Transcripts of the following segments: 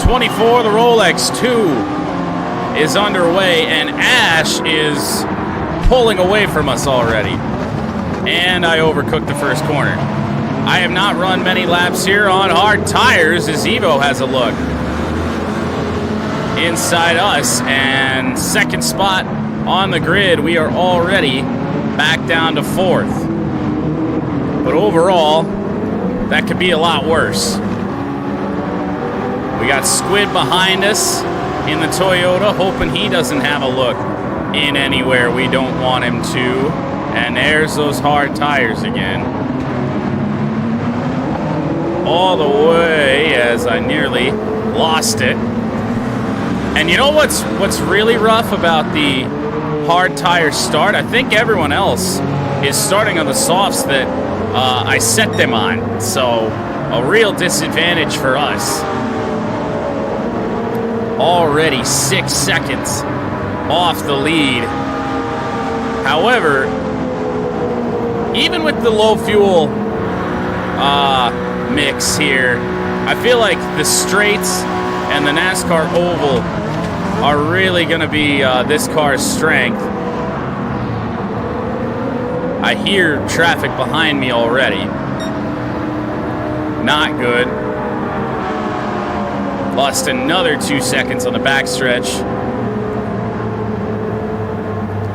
24, the Rolex 2 is underway, and Ash is pulling away from us already. And I overcooked the first corner. I have not run many laps here on hard tires as Evo has a look inside us, and second spot on the grid. We are already back down to fourth. But overall, that could be a lot worse. We got Squid behind us in the Toyota, hoping he doesn't have a look in anywhere we don't want him to. And there's those hard tires again. All the way as I nearly lost it. And you know what's really rough about the hard tire start? I think everyone else is starting on the softs that I set them on. So a real disadvantage for us. Already 6 seconds off the lead. However, even with the low fuel mix here, I feel like the straights and the NASCAR oval are really going to be this car's strength. I hear traffic behind me already. Not good. Lost another 2 seconds on the backstretch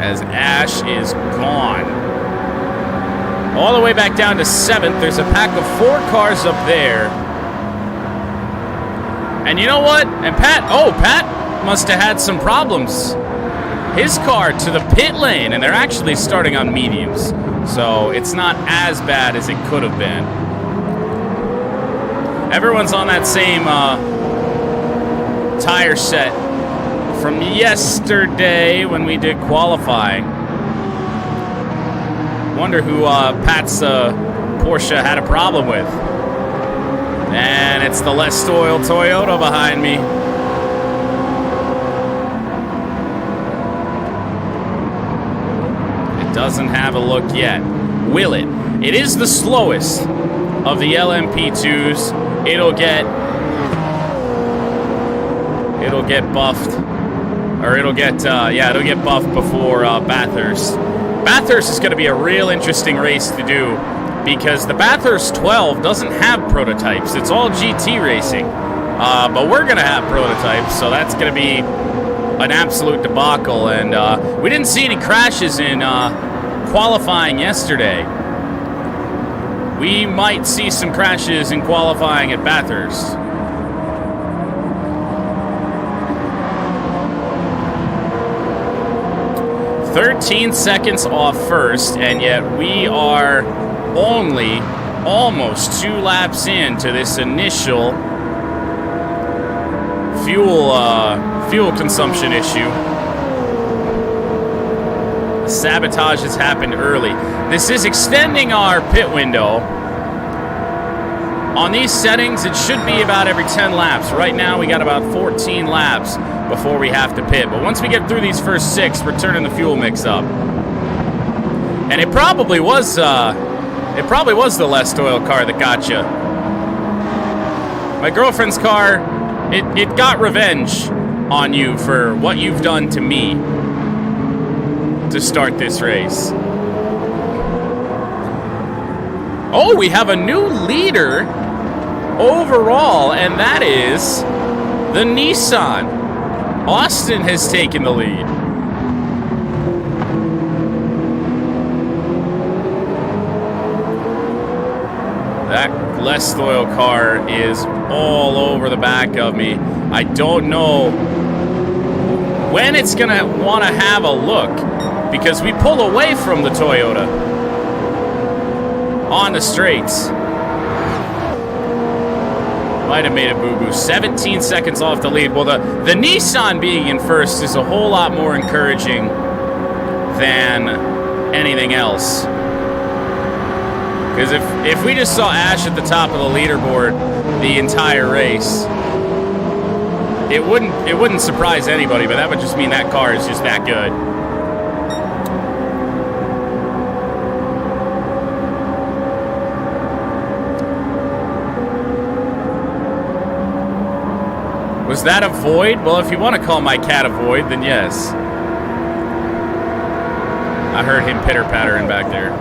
as Ash is gone. All the way back down to 7th. There's a pack of 4 cars up there. And you know what? And Pat must have had some problems. His car to the pit lane, and they're actually starting on mediums. So it's not as bad as it could have been. Everyone's on that same tire set from yesterday when we did qualifying. Wonder who Pat's Porsche had a problem with. And it's the less oil Toyota behind me. It doesn't have a look yet. Will it? It is the slowest of the LMP2s. It'll get buffed. Or it'll get buffed before Bathurst. Bathurst is going to be a real interesting race to do because the Bathurst 12 doesn't have prototypes. It's all GT racing. But we're going to have prototypes, so that's going to be an absolute debacle. And we didn't see any crashes in qualifying yesterday. We might see some crashes in qualifying at Bathurst. "13 seconds off first, and yet we are only almost 2 laps into this initial fuel consumption issue. The sabotage has happened early. This is extending our pit window. On these settings, it should be about every 10 laps. Right now, we got about 14 laps before we have to pit. But once we get through these first 6, we're turning the fuel mix up. And it probably was the less oil car that got you. My girlfriend's car, it got revenge on you for what you've done to me to start this race. Oh, we have a new leader overall, and that is the Nissan. Austin has taken the lead. That less oil car is all over the back of me. I don't know when it's going to want to have a look because we pull away from the Toyota on the straights. Might have made a boo-boo. 17 seconds off the lead. Well, the Nissan being in first is a whole lot more encouraging than anything else. Because if we just saw Ash at the top of the leaderboard the entire race, it wouldn't surprise anybody, but that would just mean that car is just that good. Was that a void? Well, if you want to call my cat a void, then yes. I heard him pitter-pattering back there.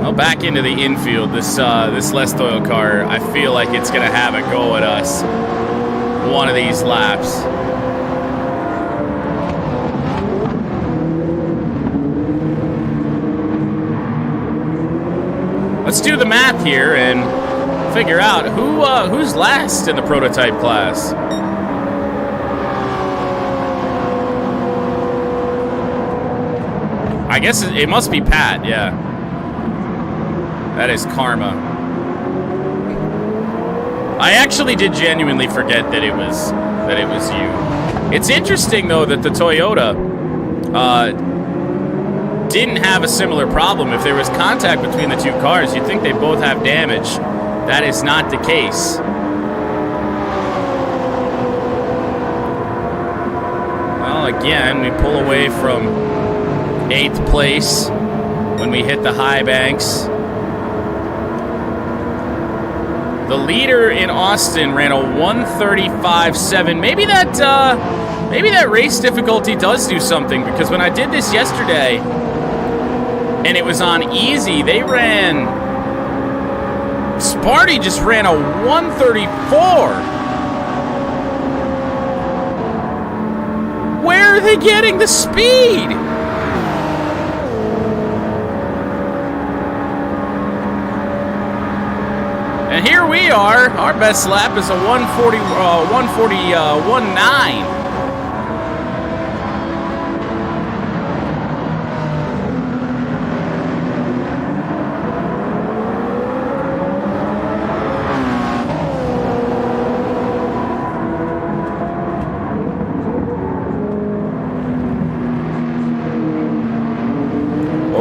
Well, back into the infield. This less oil car, I feel like it's going to have a go at us one of these laps. Let's do the math here and figure out who's last in the prototype class. I guess it must be Pat, yeah. That is karma. I actually did genuinely forget that it was you. It's interesting though that the Toyota didn't have a similar problem. If there was contact between the two cars, you'd think they both have damage. That is not the case. Well, again, we pull away from 8th place when we hit the high banks. The leader in Austin ran a 1:35.7. Maybe that race difficulty does do something, because when I did this yesterday and it was on easy, they ran... Sparty just ran a 1:34. Where are they getting the speed? And here we are. Our best lap is a 1:41.9.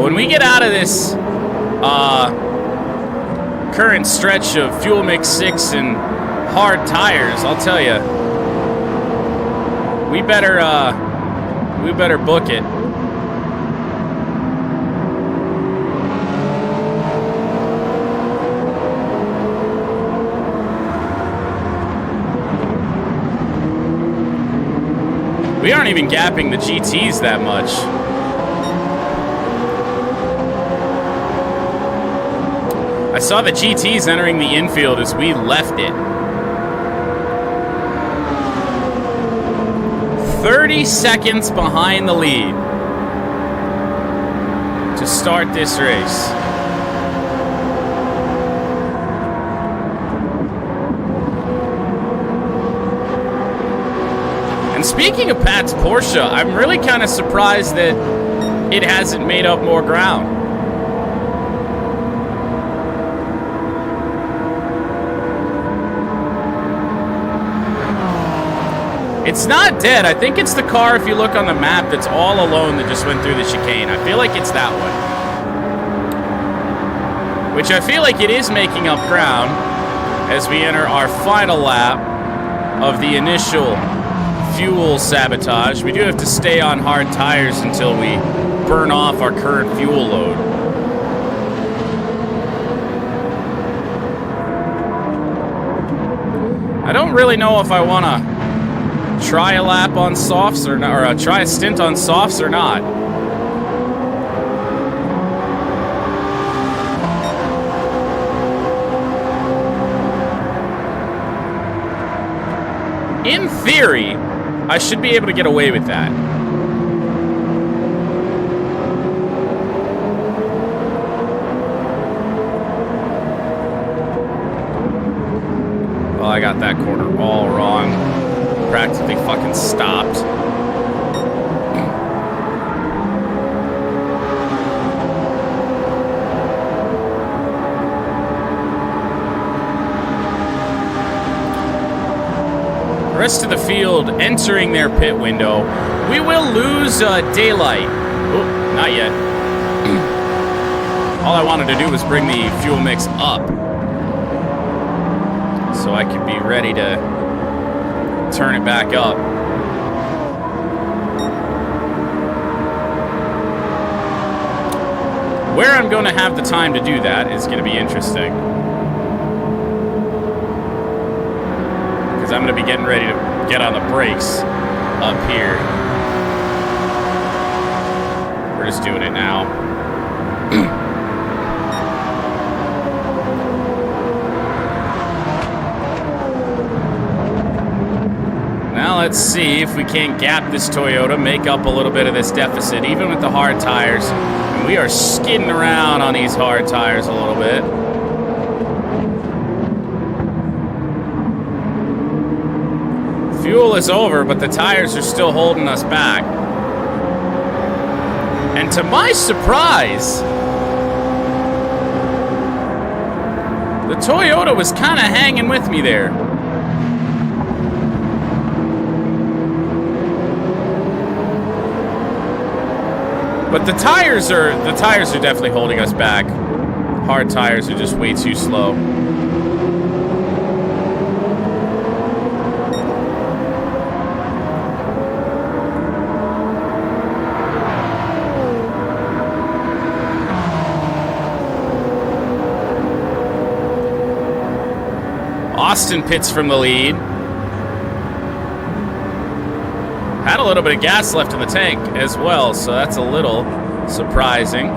When we get out of this current stretch of Fuel Mix 6 and hard tires, I'll tell you, we better book it. We aren't even gapping the GTs that much. I saw the GTs entering the infield as we left it. 30 seconds behind the lead to start this race. And speaking of Pat's Porsche, I'm really kind of surprised that it hasn't made up more ground. It's not dead. I think it's the car, if you look on the map, that's all alone that just went through the chicane. I feel like it's that one. Which I feel like it is making up ground as we enter our final lap of the initial fuel sabotage. We do have to stay on hard tires until we burn off our current fuel load. I don't really know if I want to try a lap on softs or not, or try a stint on softs or not. In theory, I should be able to get away with that. Well, I got that corner all wrong. Practically fucking stopped. The rest of the field entering their pit window. We will lose daylight. Oh, not yet. All I wanted to do was bring the fuel mix up so I could be ready to turn it back up. Where I'm going to have the time to do that is going to be interesting. Because I'm going to be getting ready to get on the brakes up here. We're just doing it now. Now let's see if we can't gap this Toyota, make up a little bit of this deficit, even with the hard tires. And we are skidding around on these hard tires a little bit. Fuel is over, but the tires are still holding us back. And to my surprise, the Toyota was kind of hanging with me there. But the tires are definitely holding us back. Hard tires are just way too slow. Austin pits from the lead. Had a little bit of gas left in the tank as well, so that's a little surprising.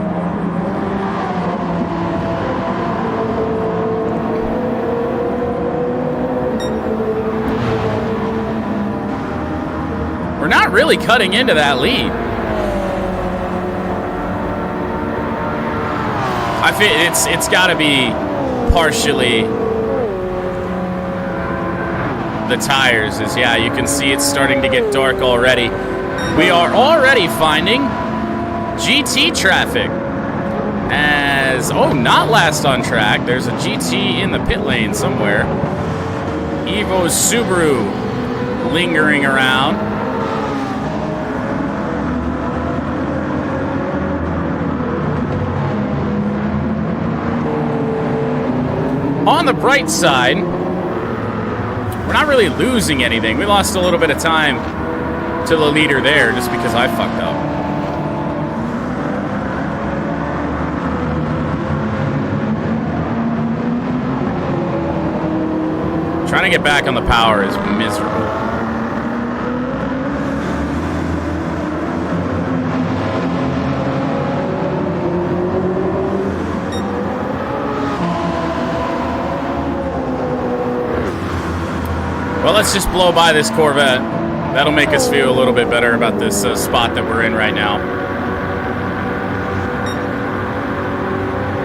We're not really cutting into that lead. I feel it's got to be partially the tires. Is yeah, you can see it's starting to get dark already. We are already finding GT traffic as not last on track. There's a GT in the pit lane somewhere. Evo's Subaru lingering around. On the bright side, we're not really losing anything. We lost a little bit of time to the leader there just because I fucked up. Trying to get back on the power is miserable. Well, let's just blow by this Corvette. That'll make us feel a little bit better about this spot that we're in right now.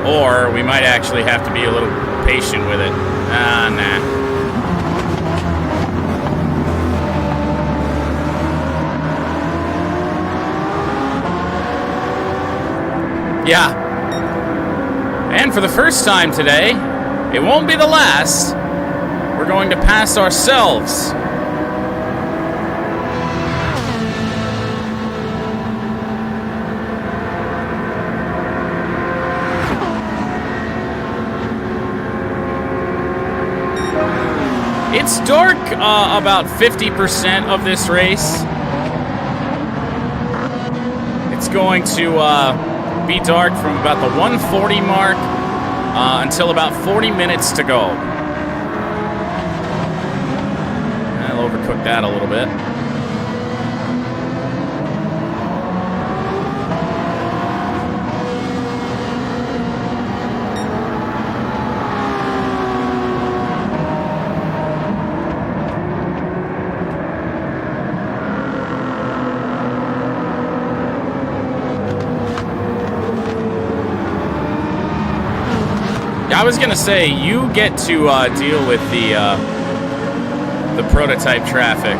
Or we might actually have to be a little patient with it. Nah. Yeah. And for the first time today, it won't be the last. We're going to pass ourselves. It's dark about 50% of this race. It's going to be dark from about the 140 mark until about 40 minutes to go. Overcook that a little bit. I was gonna say you get to deal with the prototype traffic.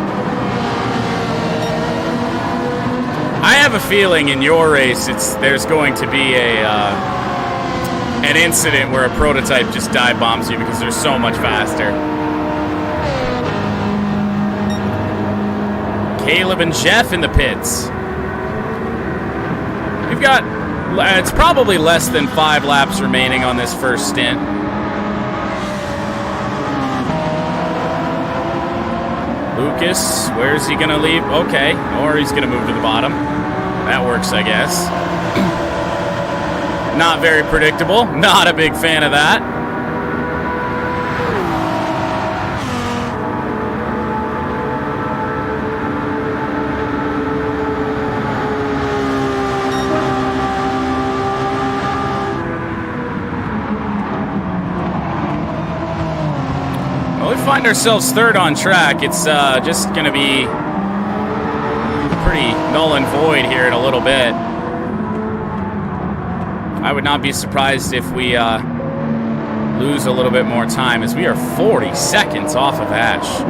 I have a feeling in your race there's going to be an incident where a prototype just dive bombs you because they're so much faster. Caleb and Jeff in the pits. We've got, it's probably less than 5 laps remaining on this first stint. Lucas, where's he gonna leave? Okay, or he's gonna move to the bottom. That works, I guess. Not very predictable. Not a big fan of that. Well, we find ourselves third on track. It's just going to be pretty null and void here in a little bit. I would not be surprised if we lose a little bit more time, as we are 40 seconds off of Ash.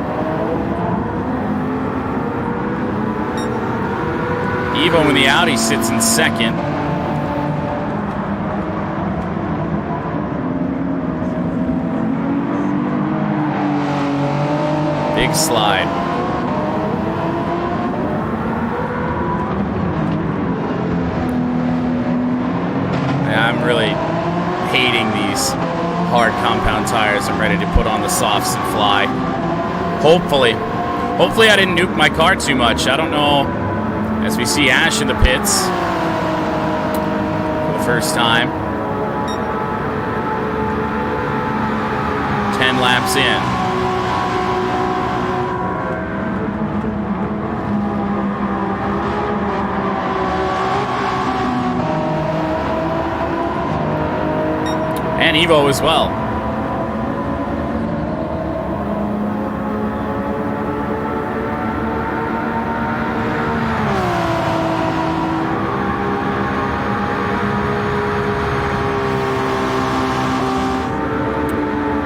Evo in the Audi sits in second. Big slide. I'm really hating these hard compound tires. I'm ready to put on the softs and fly. Hopefully I didn't nuke my car too much. I don't know. As we see Ash in the pits for the first time. 10 laps in. And Evo as well.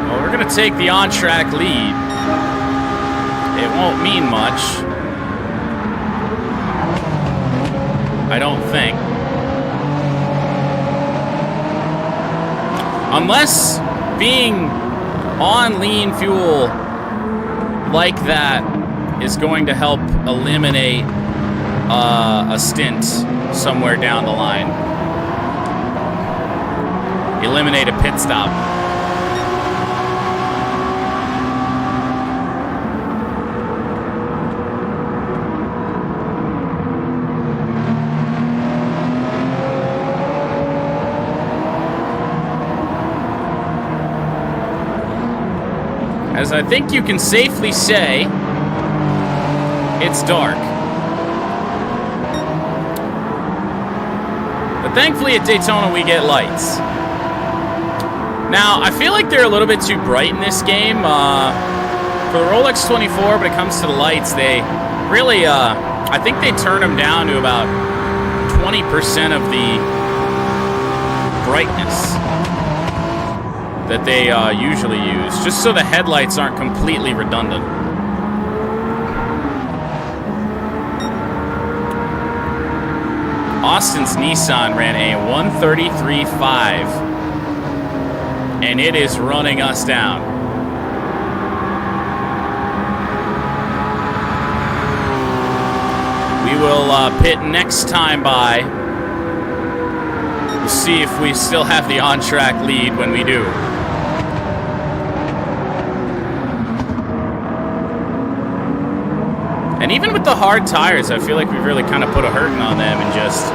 Well, we're going to take the on-track lead. It won't mean much. I don't think. Unless being on lean fuel like that is going to help eliminate a stint somewhere down the line. Eliminate a pit stop. As I think you can safely say, it's dark. But thankfully at Daytona we get lights. Now, I feel like they're a little bit too bright in this game. For the Rolex 24, when it comes to the lights, they really, I think they turn them down to about 20% of the brightness that they usually use, just so the headlights aren't completely redundant. Austin's Nissan ran a 133.5, and it is running us down. We will pit next time by. We'll see if we still have the on-track lead when we do. And even with the hard tires, I feel like we've really kind of put a hurting on them in just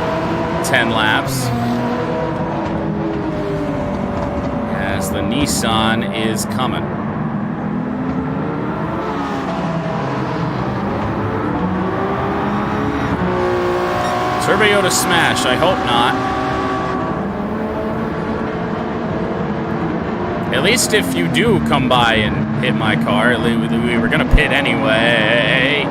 10 laps. As the Nissan is coming. Turbo to smash, I hope not. At least if you do come by and hit my car, we were gonna pit anyway.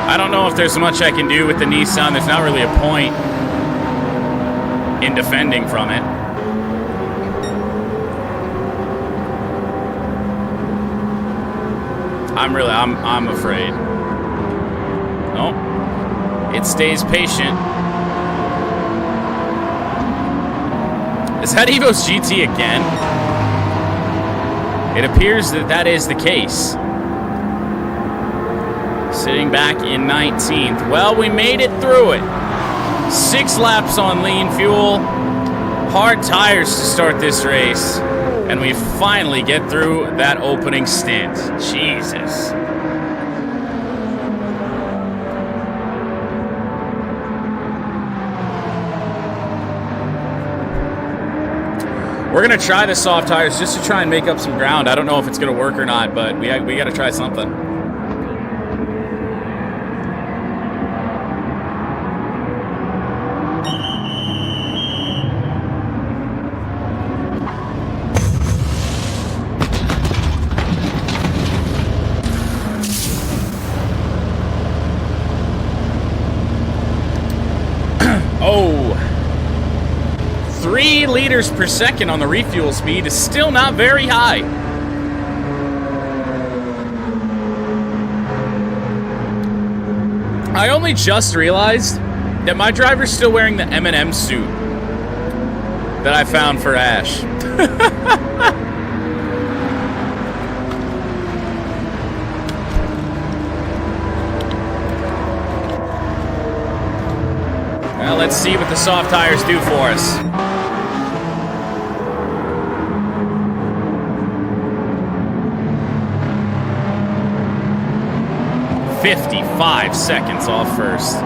I don't know if there's much I can do with the Nissan. There's not really a point in defending from it. I'm afraid. Nope. It stays patient. Is that Evo's GT again? It appears that that is the case. Sitting back in 19th. Well, we made it through it. 6 laps on lean fuel. Hard tires to start this race. And we finally get through that opening stint. Jesus. We're going to try the soft tires just to try and make up some ground. I don't know if it's going to work or not, but we got to try something. Oh. 3 liters per second on the refuel speed is still not very high. I only just realized that my driver's still wearing the M&M suit that I found for Ash. Well, let's see what the soft tires do for us. "55 seconds off first."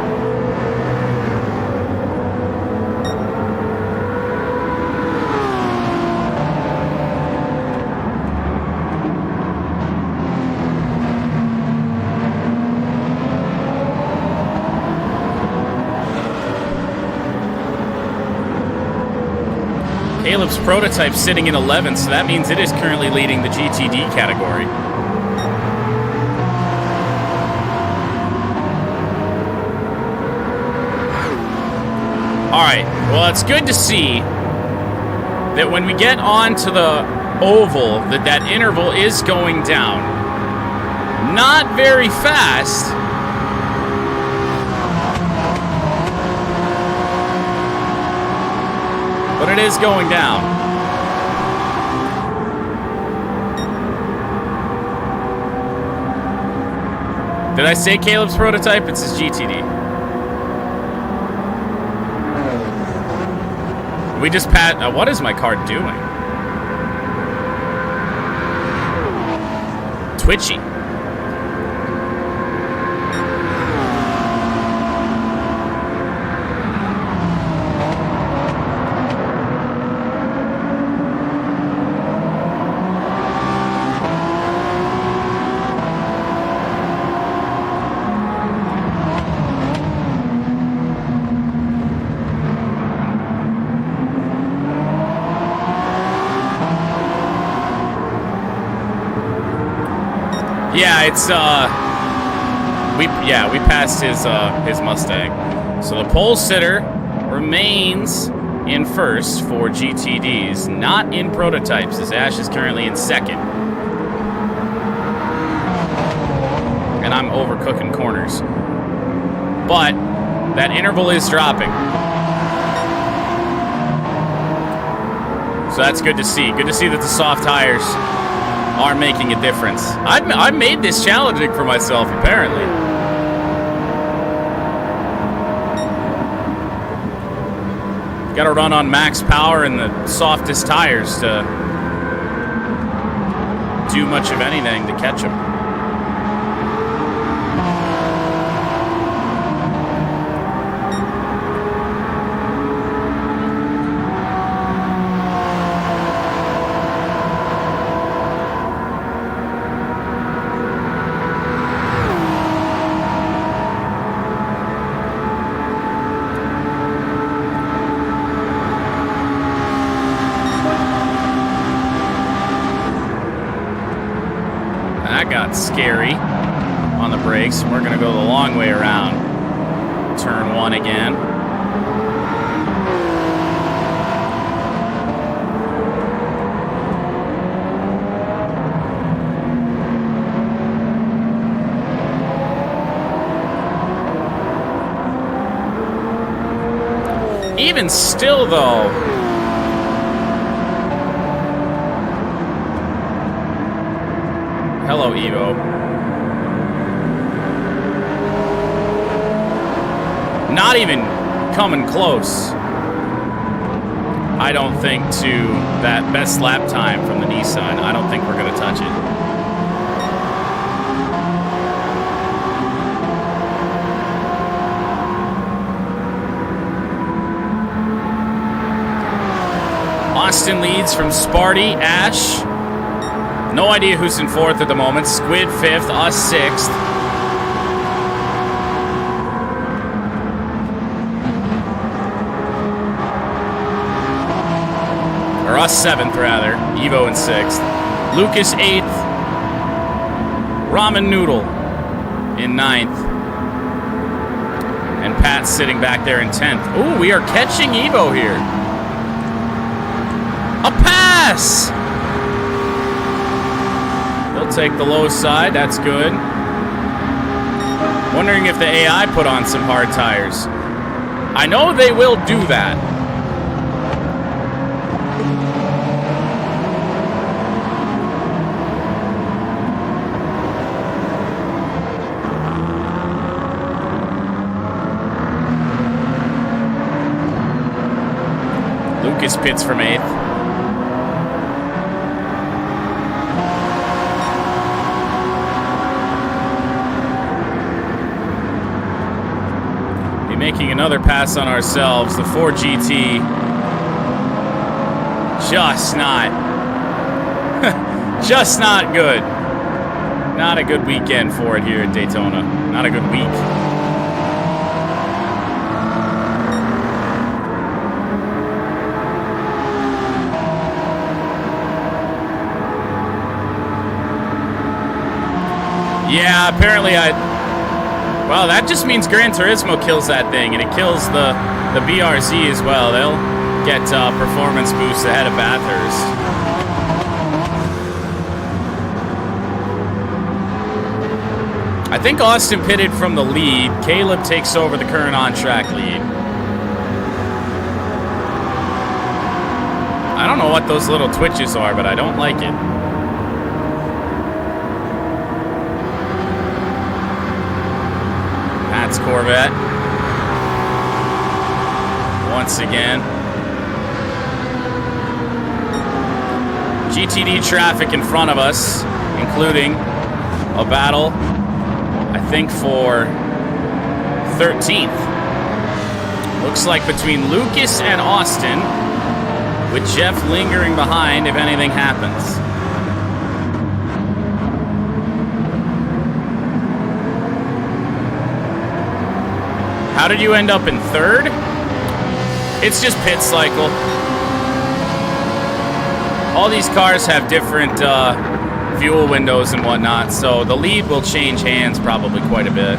Caleb's prototype sitting in 11th, so that means it is currently leading the GTD category. All right, well, it's good to see that when we get onto the oval, that interval is going down. Not very fast. But it is going down. Did I say Caleb's prototype? It's his GTD. We just what is my car doing? Twitchy. Yeah, it's we passed his Mustang. So the pole sitter remains in first for GTDs, not in prototypes, as Ash is currently in second. And I'm overcooking corners. But that interval is dropping. So that's good to see. Good to see that the soft tires are making a difference. I've made this challenging for myself, apparently. Got to run on max power and the softest tires to do much of anything to catch them. Got scary on the brakes. We're going to go the long way around. Turn 1 again. Even still, though, hello, Evo. Not even coming close, I don't think, to that best lap time from the Nissan. I don't think we're going to touch it. Austin leads from Sparty, Ash. No idea who's in fourth at the moment. Squid fifth, us sixth. Or us seventh, rather. Evo in sixth. Lucas eighth. Ramen Noodle in ninth. And Pat's sitting back there in 10th. Ooh, we are catching Evo here. A pass! He'll take the low side. That's good. Wondering if the AI put on some hard tires. I know they will do that. Lucas pits from 8th. Making another pass on ourselves. The 4GT just not good. Not a good weekend for it here at Daytona. Not a good week. Yeah, apparently well, that just means Gran Turismo kills that thing, and it kills the BRZ as well. They'll get performance boosts ahead of Bathurst. I think Austin pitted from the lead. Caleb takes over the current on-track lead. I don't know what those little twitches are, but I don't like it. Corvette once again. GTD traffic in front of us, including a battle, I think, for 13th. Looks like between Lucas and Austin, with Jeff lingering behind if anything happens. How did you end up in 3rd? It's just pit cycle. All these cars have different fuel windows and whatnot, so the lead will change hands probably quite a bit.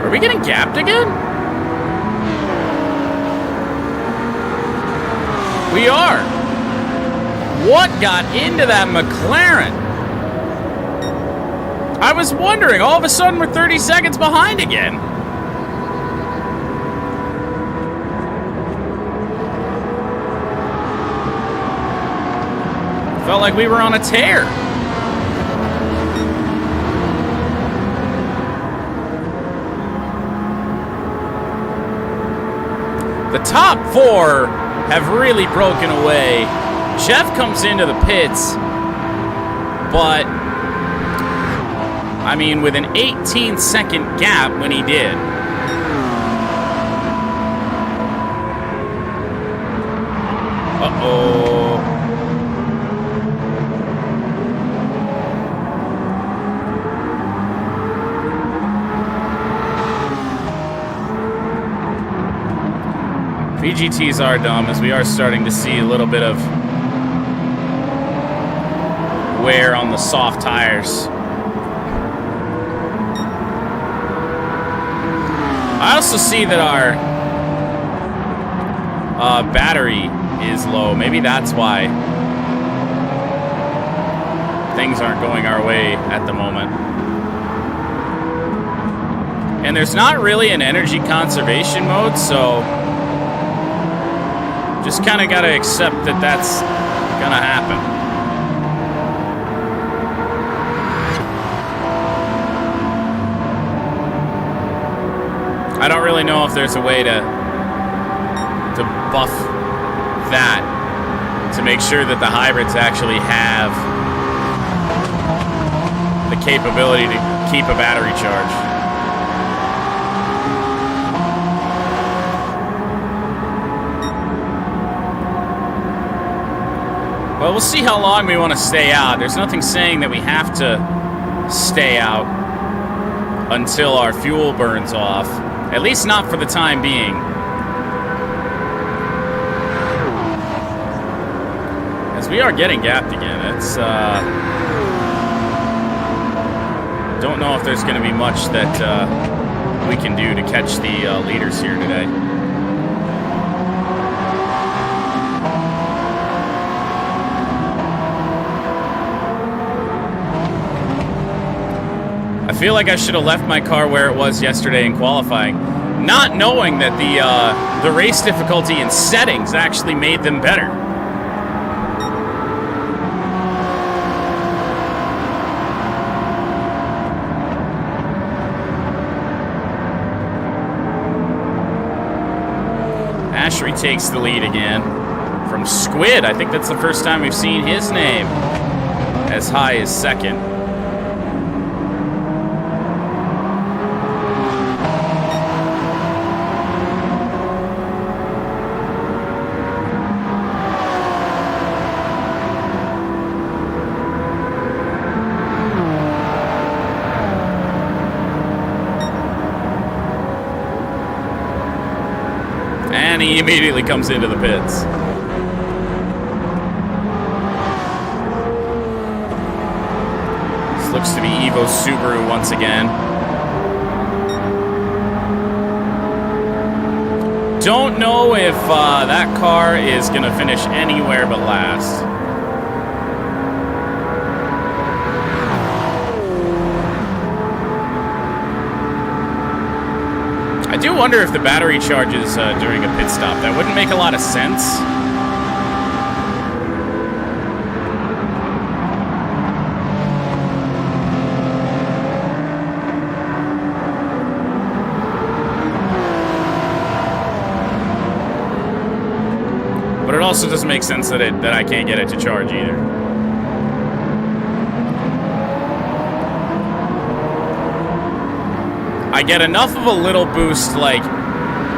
Are we getting gapped again? We are. What got into that McLaren? I was wondering. All of a sudden, we're 30 seconds behind again. Felt like we were on a tear. The top 4 have really broken away. Jeff comes into the pits, but I mean, with an 18-second gap when he did. Uh-oh. VGTs are dumb, as we are starting to see a little bit of wear on the soft tires. I also see that our battery is low. Maybe that's why things aren't going our way at the moment. And there's not really an energy conservation mode, so just kind of got to accept that that's going to happen. I don't really know if there's a way to buff that to make sure that the hybrids actually have the capability to keep a battery charge. Well, we'll see how long we want to stay out. There's nothing saying that we have to stay out until our fuel burns off. At least not for the time being. As we are getting gapped again. It's, don't know if there's going to be much that we can do to catch the leaders here today. I feel like I should have left my car where it was yesterday in qualifying, not knowing that the race difficulty and settings actually made them better. Ash retakes the lead again from Squid. I think that's the first time we've seen his name as high as second. He immediately comes into the pits. This looks to be Evo Subaru once again. Don't know if that car is going to finish anywhere but last. I do wonder if the battery charges during a pit stop. That wouldn't make a lot of sense. But it also doesn't make sense that I can't get it to charge either. I get enough of a little boost, like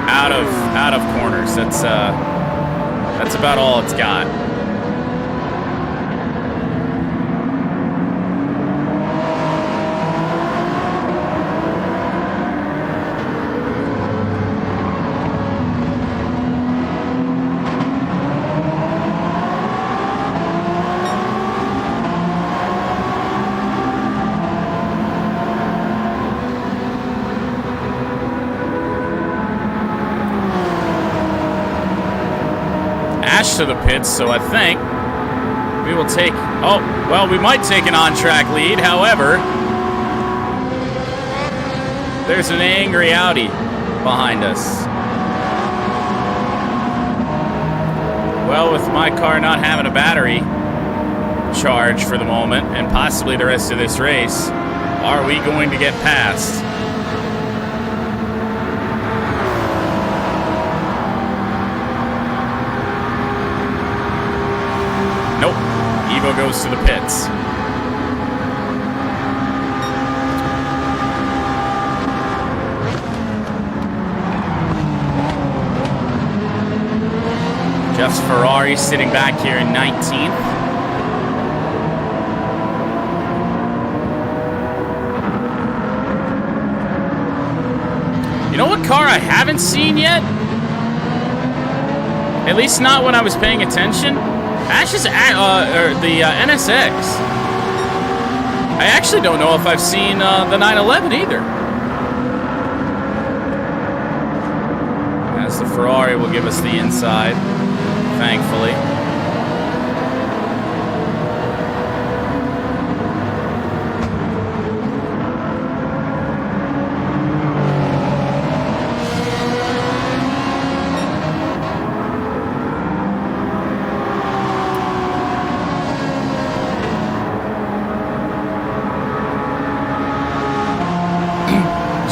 out of corners. That's about all it's got. To the pits, so I think we will take, oh, well, we might take an on-track lead. However, there's an angry Audi behind us. Well, with my car not having a battery charge for the moment, and possibly the rest of this race, are we going to get past? Goes to the pits. Jeff's Ferrari sitting back here in 19th. You know what car I haven't seen yet? At least not when I was paying attention. Ash's the NSX. I actually don't know if I've seen the 911 either. As the Ferrari will give us the inside, thankfully.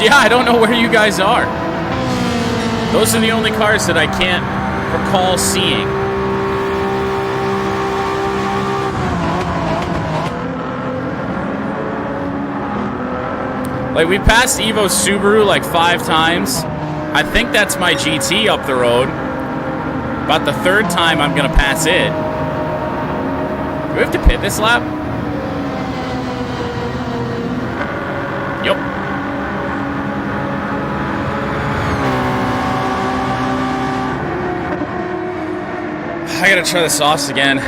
Yeah, I don't know where you guys are. Those are the only cars that I can't recall seeing. Like, we passed Evo Subaru like 5 times. I think that's my GT up the road. About the 3rd time I'm gonna pass it. Do we have to pit this lap? Yup. I gotta try the sauce again.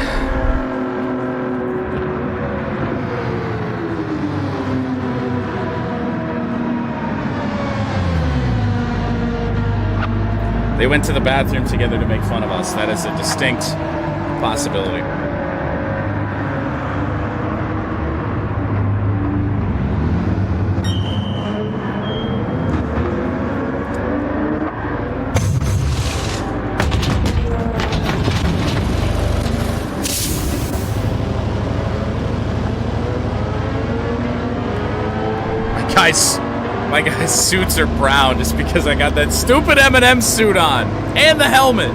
They went to the bathroom together to make fun of us. That is a distinct possibility. My guy's suits are brown just because I got that stupid M&M suit on. And the helmet.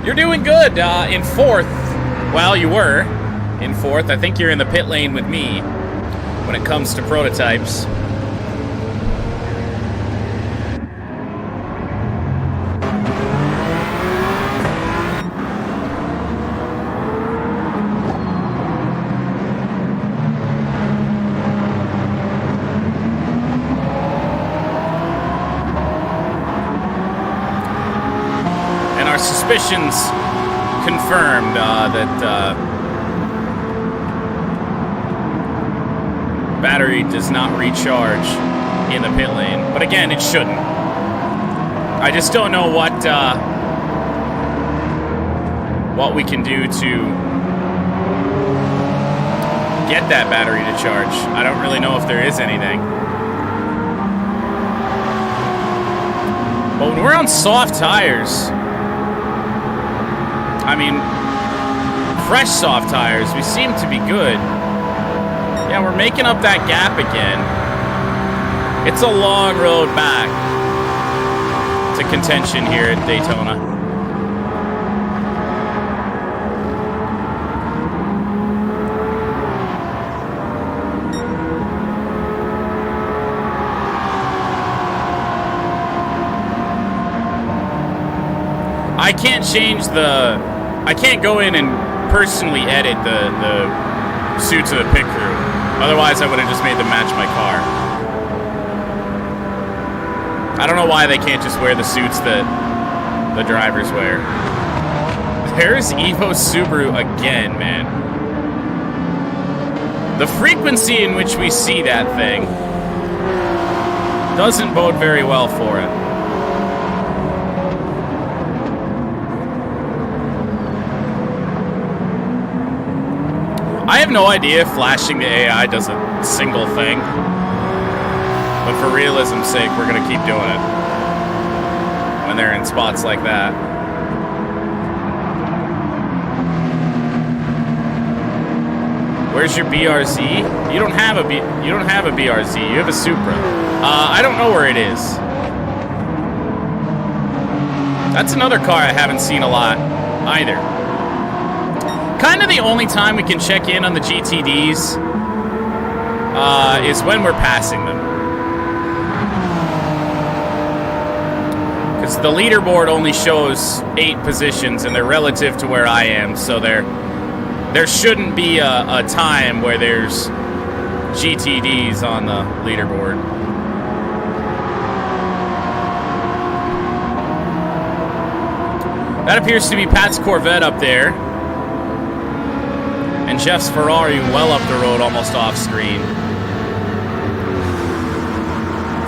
You're doing good in 4th. Well, you were in 4th. I think you're in the pit lane with me when it comes to prototypes. Suspicions confirmed that battery does not recharge in the pit lane, but again, it shouldn't. I just don't know what we can do to get that battery to charge. I don't really know if there is anything. But when we're on soft tires, I mean, fresh soft tires, we seem to be good. Yeah, we're making up that gap again. It's a long road back to contention here at Daytona. I can't change I can't go in and personally edit the suits of the pit crew. Otherwise, I would have just made them match my car. I don't know why they can't just wear the suits that the drivers wear. There's Evo Subaru again, man. The frequency in which we see that thing doesn't bode very well for it. I have no idea if flashing the AI does a single thing, but for realism's sake, we're gonna keep doing it when they're in spots like that. Where's your BRZ? You don't have a BRZ. You have a Supra. I don't know where it is. That's another car I haven't seen a lot either. Kind of the only time we can check in on the GTDs is when we're passing them. Because the leaderboard only shows 8 positions, and they're relative to where I am, so there shouldn't be a time where there's GTDs on the leaderboard. That appears to be Pat's Corvette up there. And Jeff's Ferrari well up the road, almost off screen.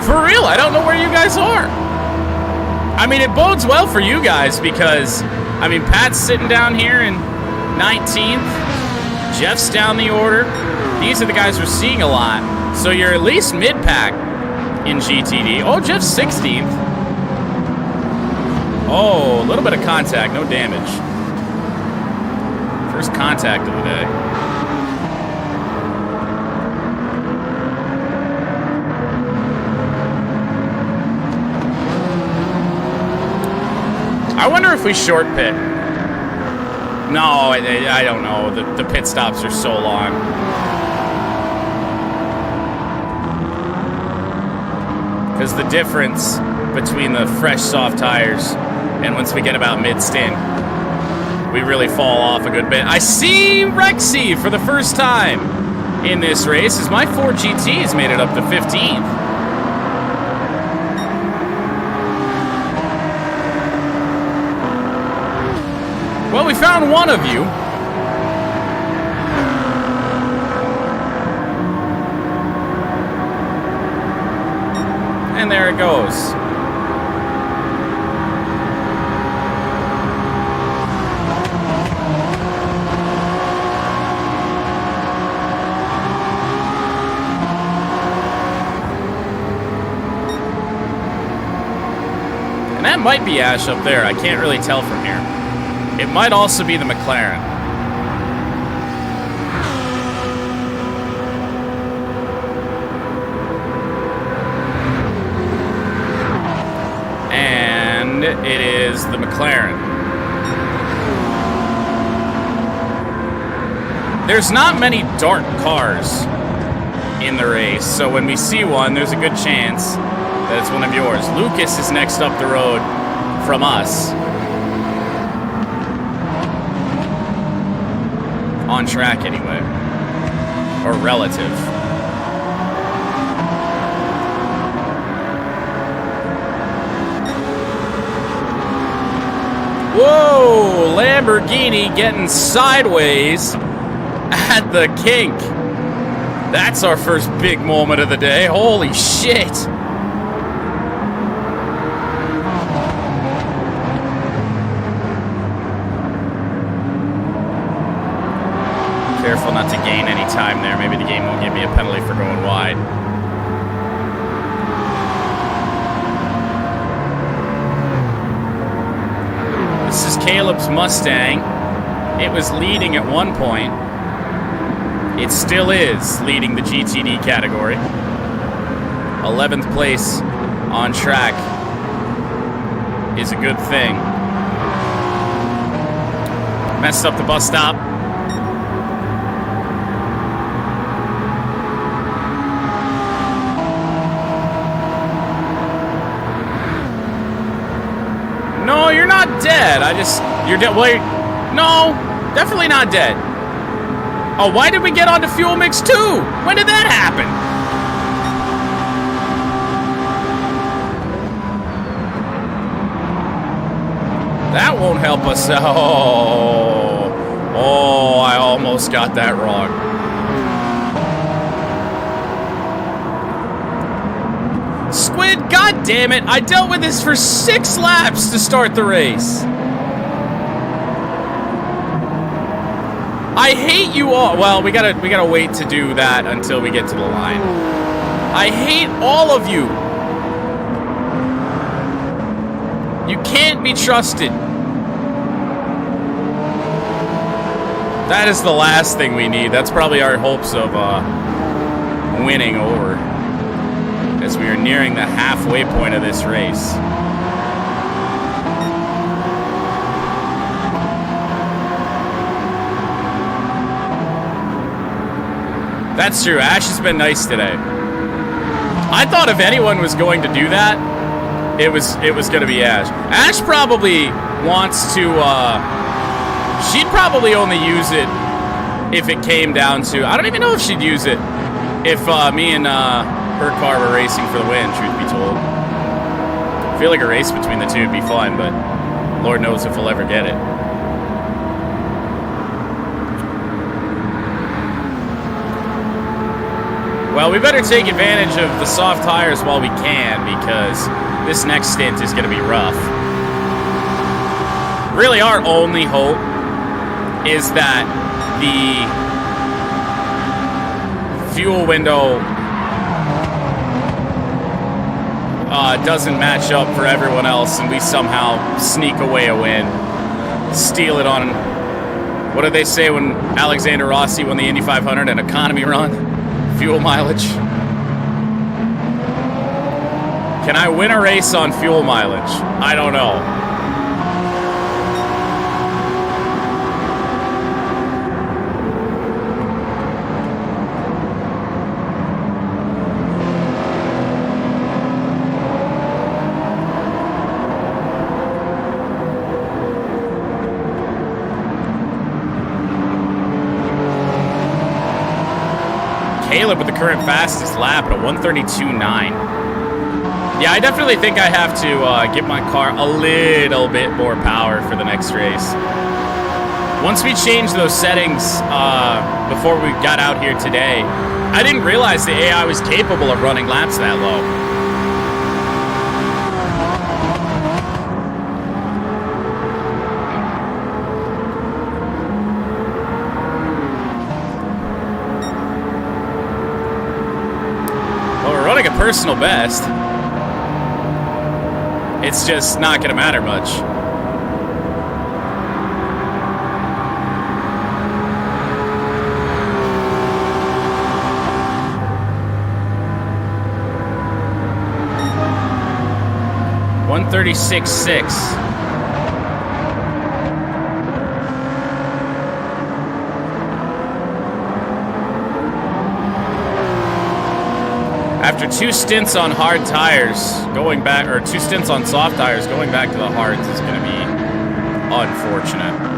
For real, I don't know where you guys are. I mean, it bodes well for you guys because, I mean, Pat's sitting down here in 19th. Jeff's down the order. These are the guys we're seeing a lot. So you're at least mid-pack in GTD. Oh, Jeff's 16th. Oh, a little bit of contact, no damage. first contact of the day. I wonder if we short pit. No, I don't know. The pit stops are so long. Because the difference between the fresh soft tires and once we get about mid-stint, we really fall off a good bit. I see Rexy for the first time in this race as my Ford GT has made it up to 15th. Well, we found one of you. And there it goes. And that might be Ash up there. I can't really tell from here. It might also be the McLaren. And it is the McLaren. There's not many dark cars in the race, so when we see one, there's a good chance that it's one of yours. Lucas is next up the road from us. On track, anyway. Or relative. Whoa! Lamborghini getting sideways at the kink. That's our first big moment of the day. Holy shit! Careful not to gain any time there. Maybe the game won't give me a penalty for going wide. This is Caleb's Mustang. It was leading at one point. It still is leading the GTD category. 11th place on track is a good thing. Messed up the bus stop. No, you're not dead. You're dead. Wait, no, definitely not dead. Oh, why did we get onto Fuel Mix 2? When did that happen? That won't help us. Oh, I almost got that wrong. Squid, god damn it! I dealt with this for 6 laps to start the race. I hate you all. Well, we gotta wait to do that until we get to the line. I hate all of you. You can't be trusted. That is the last thing we need. That's probably our hopes of winning over. As we are nearing the halfway point of this race. That's true. Ash has been nice today. I thought if anyone was going to do that, it was going to be Ash. Ash probably wants to. She'd probably only use it if it came down to. I don't even know if she'd use it if me and her car were racing for the win, truth be told. I feel like a race between the two would be fun, but Lord knows if we'll ever get it. Well, we better take advantage of the soft tires while we can, because this next stint is going to be rough. Really, our only hope is that the fuel window doesn't match up for everyone else and we somehow sneak away a win, steal it on What did they say when Alexander Rossi won the Indy 500? An economy run? Fuel mileage? Can I win a race on fuel mileage? I don't know. Caleb with the current fastest lap at a 132.9. Yeah, I definitely think I have to get my car a little bit more power for the next race. Once we changed those settings before we got out here today, I didn't realize the AI was capable of running laps that low. A personal best. It's just not going to matter much. $136.6. After 2 stints on hard tires, going back, or 2 stints on soft tires, going back to the hards is going to be unfortunate.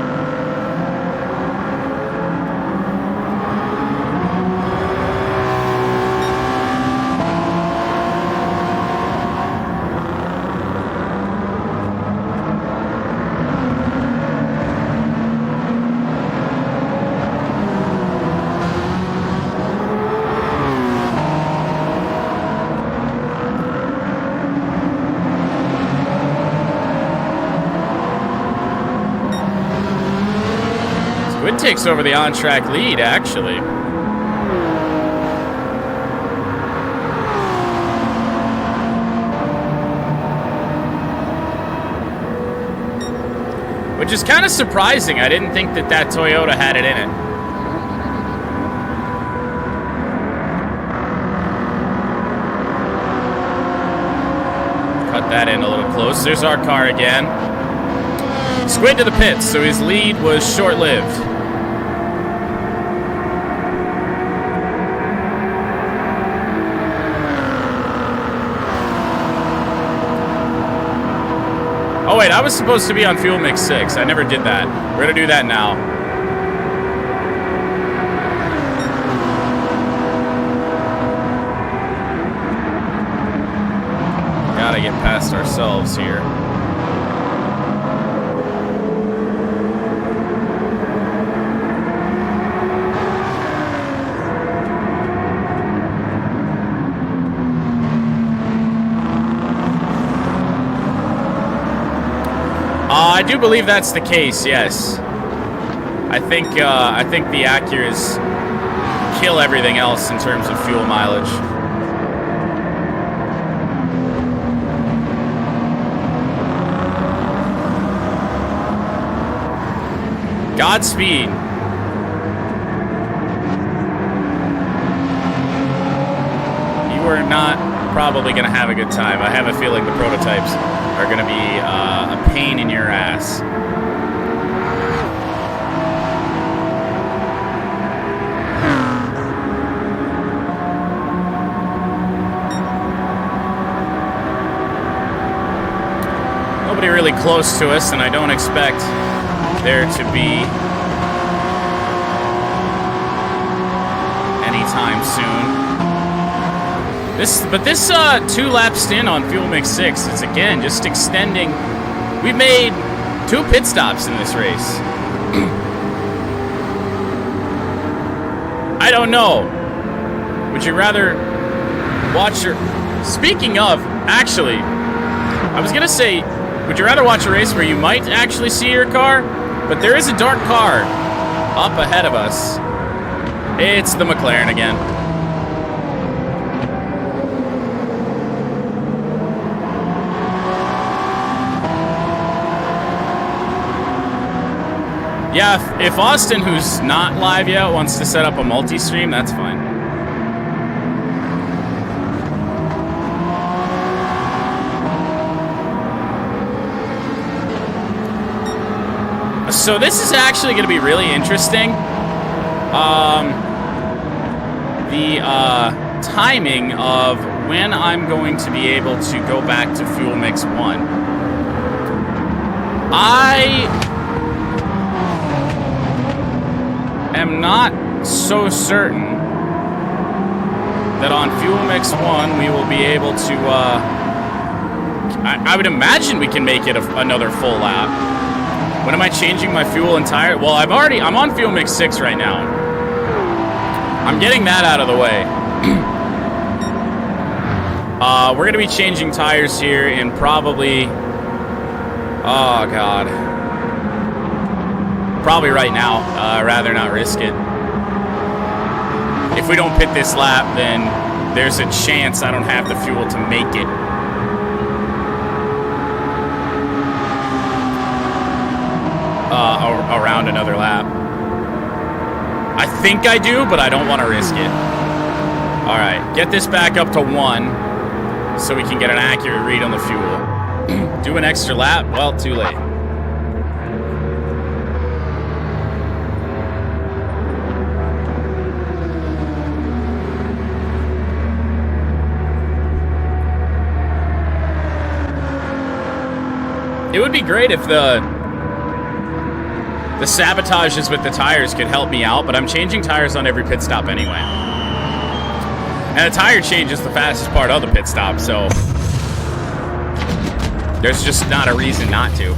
Takes over the on-track lead, actually. Which is kind of surprising. I didn't think that that Toyota had it in it. Cut that in a little close. There's our car again. Squid to the pits, so his lead was short-lived. Oh wait, I was supposed to be on fuel mix 6. I never did that. We're gonna do that now. Gotta get past ourselves here. I do believe that's the case, yes. I think the Acuras kill everything else in terms of fuel mileage. Godspeed. You are not probably going to have a good time. I have a feeling the prototypes are going to be a pain in your ass. Nobody really close to us, and I don't expect there to be anytime soon. This 2-lap stint on fuel mix 6 is again just extending. We've made 2 pit stops in this race. I don't know. Would you rather watch your... Speaking of, actually, I was gonna say, would you rather watch a race where you might actually see your car? But there is a dark car up ahead of us. It's the McLaren again. Yeah, if Austin, who's not live yet, wants to set up a multi-stream, that's fine. So this is actually going to be really interesting. The timing of when I'm going to be able to go back to Fuel Mix 1. I am not so certain that on Fuel Mix 1 we will be able to, I would imagine we can make it another full lap. When am I changing my fuel and tire? Well, I'm on Fuel Mix 6 right now. I'm getting that out of the way. We're going to be changing tires here in probably, oh God. Probably right now. Rather not risk it. If we don't pit this lap, then there's a chance I don't have the fuel to make it. Around another lap. I think I do, but I don't want to risk it. All right, get this back up to 1 so we can get an accurate read on the fuel. Do an extra lap? Well, too late. It would be great if the sabotages with the tires could help me out, but I'm changing tires on every pit stop anyway. And a tire change is the fastest part of the pit stop, so there's just not a reason not to.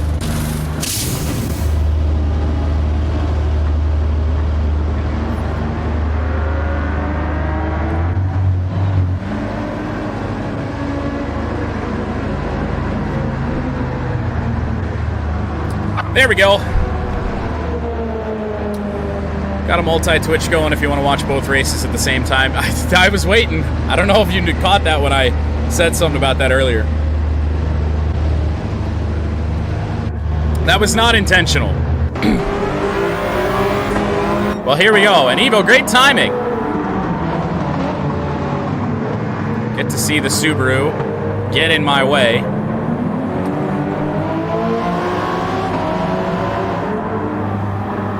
There we go. Got a multi-twitch going if you want to watch both races at the same time. I was waiting. I don't know if you caught that when I said something about that earlier. That was not intentional. Well, here we go. And Evo, great timing. Get to see the Subaru get in my way.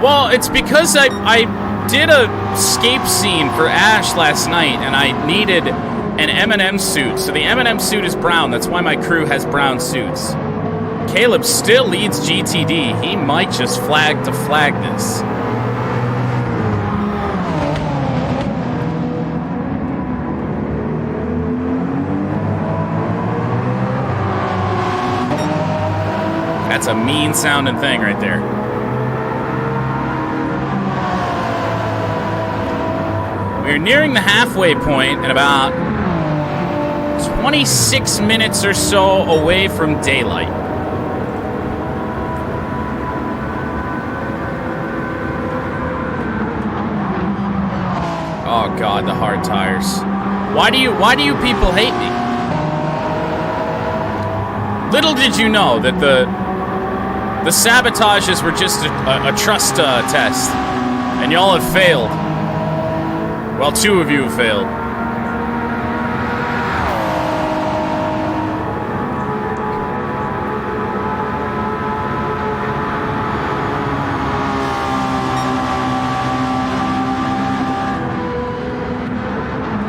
Well, it's because I did a escape scene for Ash last night, and I needed an M&M suit. So the M&M suit is brown. That's why my crew has brown suits. Caleb still leads GTD. He might just flag this. That's a mean-sounding thing right there. We're nearing the halfway point and about 26 minutes or so away from daylight. Oh God, the hard tires. Why do you people hate me? Little did you know that the sabotages were just a trust test, and y'all have failed. Well, 2 of you have failed.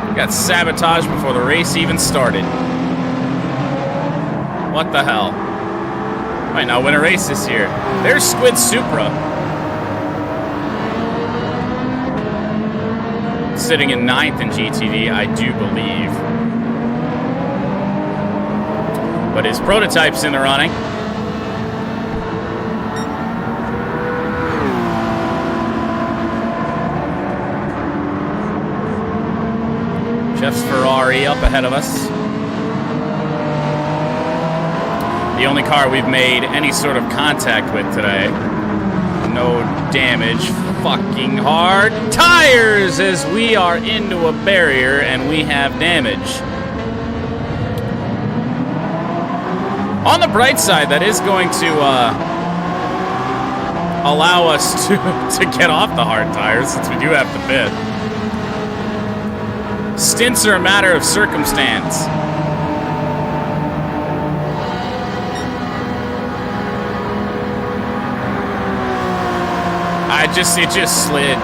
We got sabotaged before the race even started. What the hell? Might not win a race this year. There's Squid Supra. Sitting in 9th in GTD, I do believe. But his prototype's in the running. Jeff's Ferrari up ahead of us. The only car we've made any sort of contact with today. No damage. Fucking hard tires as we are into a barrier and we have damage. On the bright side, that is going to allow us to get off the hard tires since we do have to pit. Stints are a matter of circumstance. It just slid.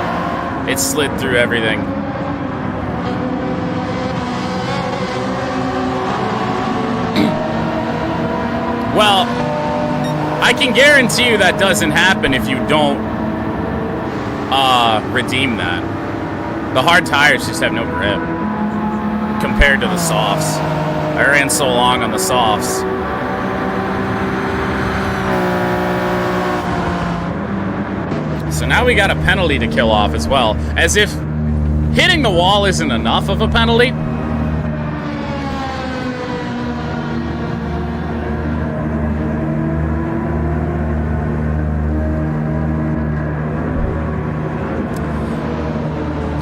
It slid through everything. Well, I can guarantee you that doesn't happen if you don't redeem that. The hard tires just have no grip compared to the softs. I ran so long on the softs. So now we got a penalty to kill off as well. As if hitting the wall isn't enough of a penalty.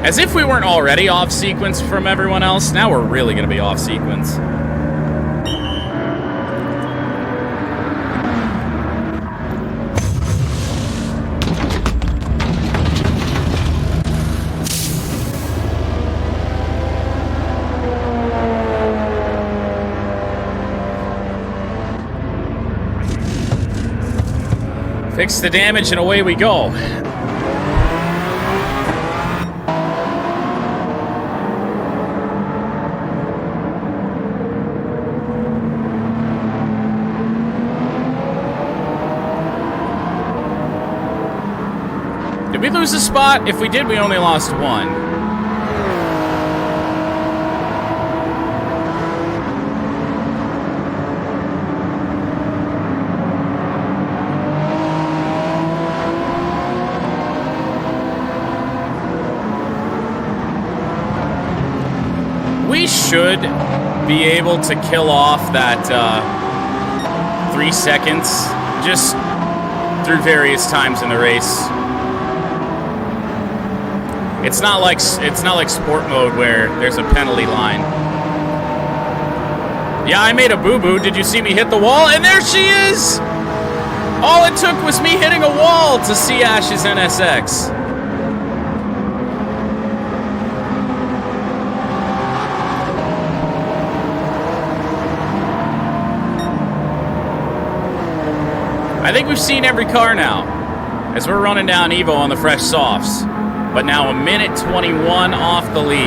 As if we weren't already off sequence from everyone else, now we're really going to be off sequence. Fix the damage and away we go. Did we lose a spot? If we did, we only lost one. We should be able to kill off that 3 seconds just through various times in the race. It's not like sport mode where there's a penalty line. Yeah, I made a boo-boo. Did you see me hit the wall? And there she is! All it took was me hitting a wall to see Ash's NSX. I think we've seen every car now, as we're running down Evo on the fresh softs. But now a minute 21 off the lead.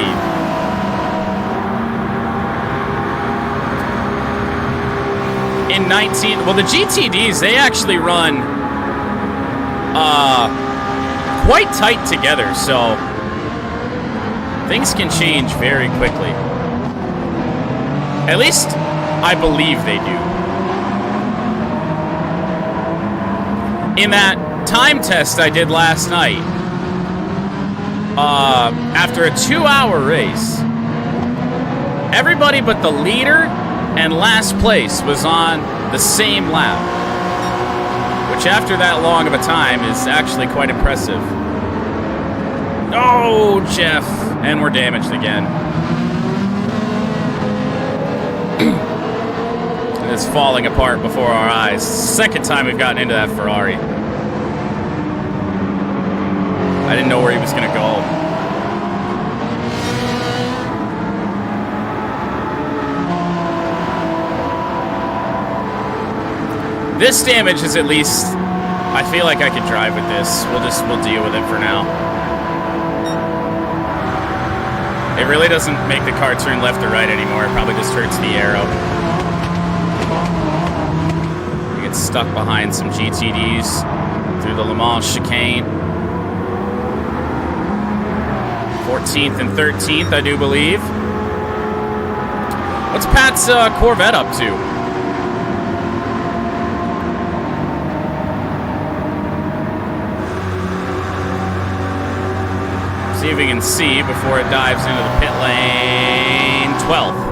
In 19, well, the GTDs, they actually run quite tight together, so things can change very quickly. At least I believe they do. In that time test I did last night, after a 2-hour race, everybody but the leader and last place was on the same lap, which after that long of a time is actually quite impressive. Oh, Jeff, and we're damaged again. It's falling apart before our eyes. Second time we've gotten into that Ferrari. I didn't know where he was going to go. This damage is at least, I feel like I could drive with this. We'll deal with it for now. It really doesn't make the car turn left or right anymore. It probably just hurts the arrow. You get stuck behind some GTDs through the Le Mans chicane. 14th and 13th, I do believe. What's Pat's Corvette up to? See if we can see before it dives into the pit lane. 12th.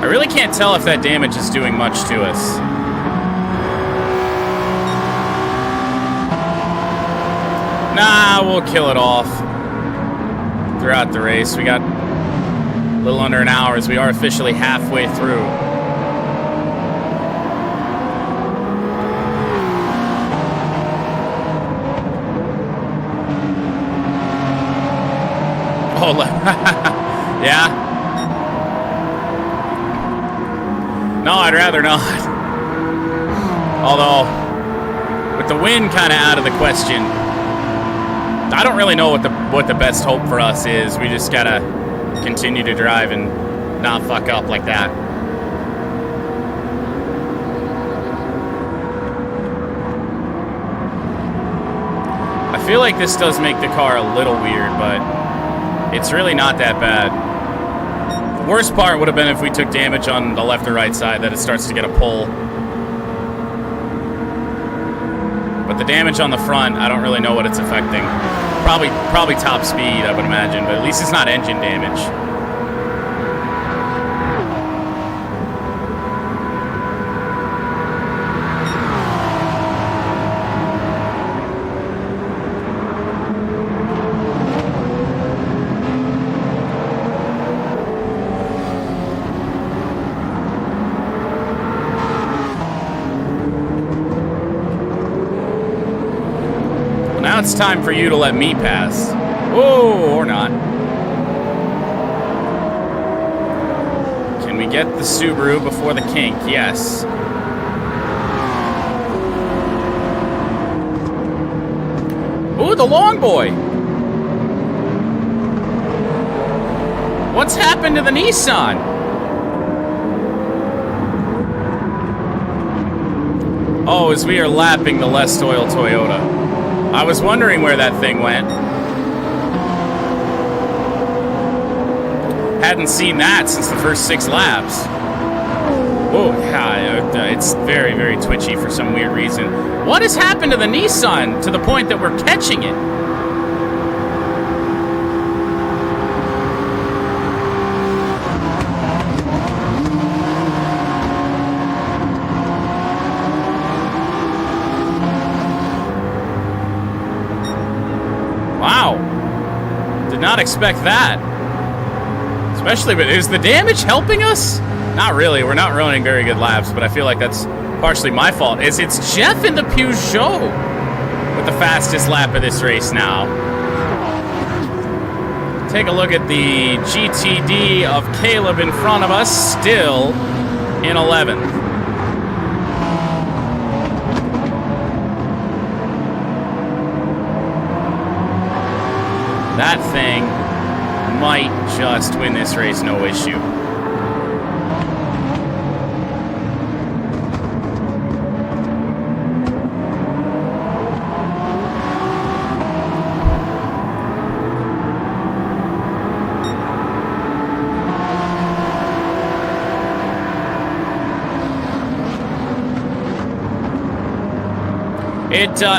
I really can't tell if that damage is doing much to us. Nah, we'll kill it off throughout the race. We got a little under an hour as we are officially halfway through. Oh, yeah? No, I'd rather not. Although, with the win kind of out of the question, I don't really know what the best hope for us is. We just gotta continue to drive and not fuck up like that. I feel like this does make the car a little weird, but it's really not that bad. The worst part would have been if we took damage on the left or right side, that it starts to get a pull. But the damage on the front, I don't really know what it's affecting. Probably top speed, I would imagine, but at least it's not engine damage. Now it's time for you to let me pass. Whoa, or not. Can we get the Subaru before the kink? Yes. Ooh, the long boy. What's happened to the Nissan? Oh, as we are lapping the less oil Toyota. I was wondering where that thing went. Hadn't seen that since the first 6 laps. Whoa, yeah, it's very, very twitchy for some weird reason. What has happened to the Nissan to the point that we're catching it? Wow. Did not expect that. Especially, but is the damage helping us? Not really. We're not running very good laps, but I feel like that's partially my fault. It's Jeff in the Peugeot with the fastest lap of this race now. Take a look at the GTD of Caleb in front of us, still in 11th. That thing might just win this race, no issue.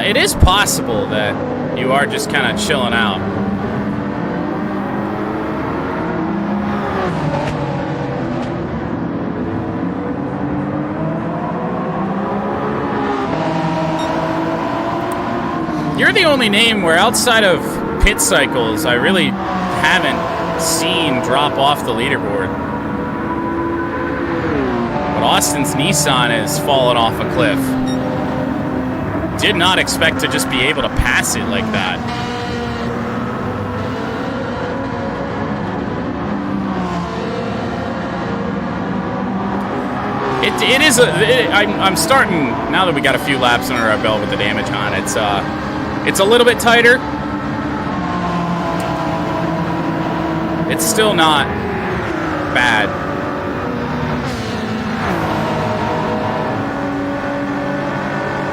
It is possible that you are just kind of chilling out. You're the only name where outside of pit cycles, I really haven't seen drop off the leaderboard. But Austin's Nissan has fallen off a cliff. Did not expect to just be able to pass it like that. It is I'm starting, now that we got a few laps under our belt with the damage on, it's a little bit tighter. It's still not bad.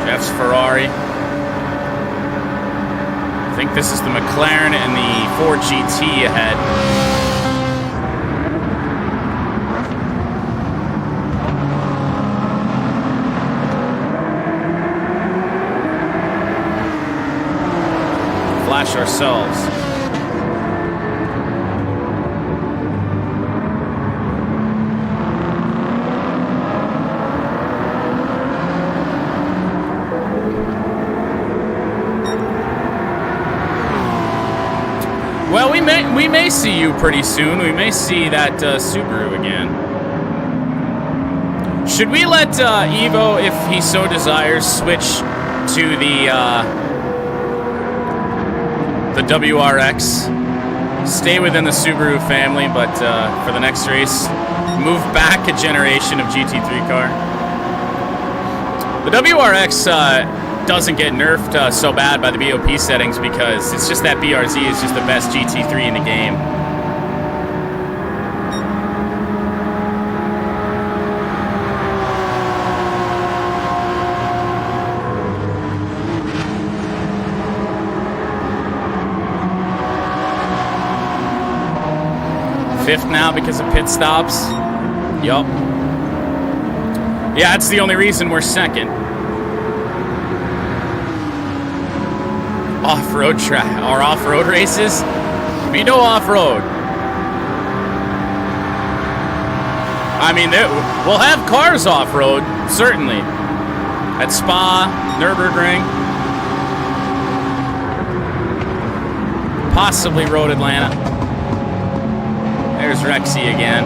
Jeff's Ferrari. I think this is the McLaren and the Ford GT ahead. Flash ourselves. we may see you pretty soon. We may see that Subaru again. Should we let Evo, if he so desires, switch to the WRX? Stay within the Subaru family, but for the next race, move back a generation of GT3 car. The WRX doesn't get nerfed so bad by the BOP settings because it's just that BRZ is just the best GT3 in the game. Fifth now because of pit stops. Yup. Yeah, that's the only reason we're second. Off-road track or off-road races? We know off-road. I mean, we'll have cars off-road, certainly. At Spa, Nürburgring. Possibly Road Atlanta. There's Rexy again.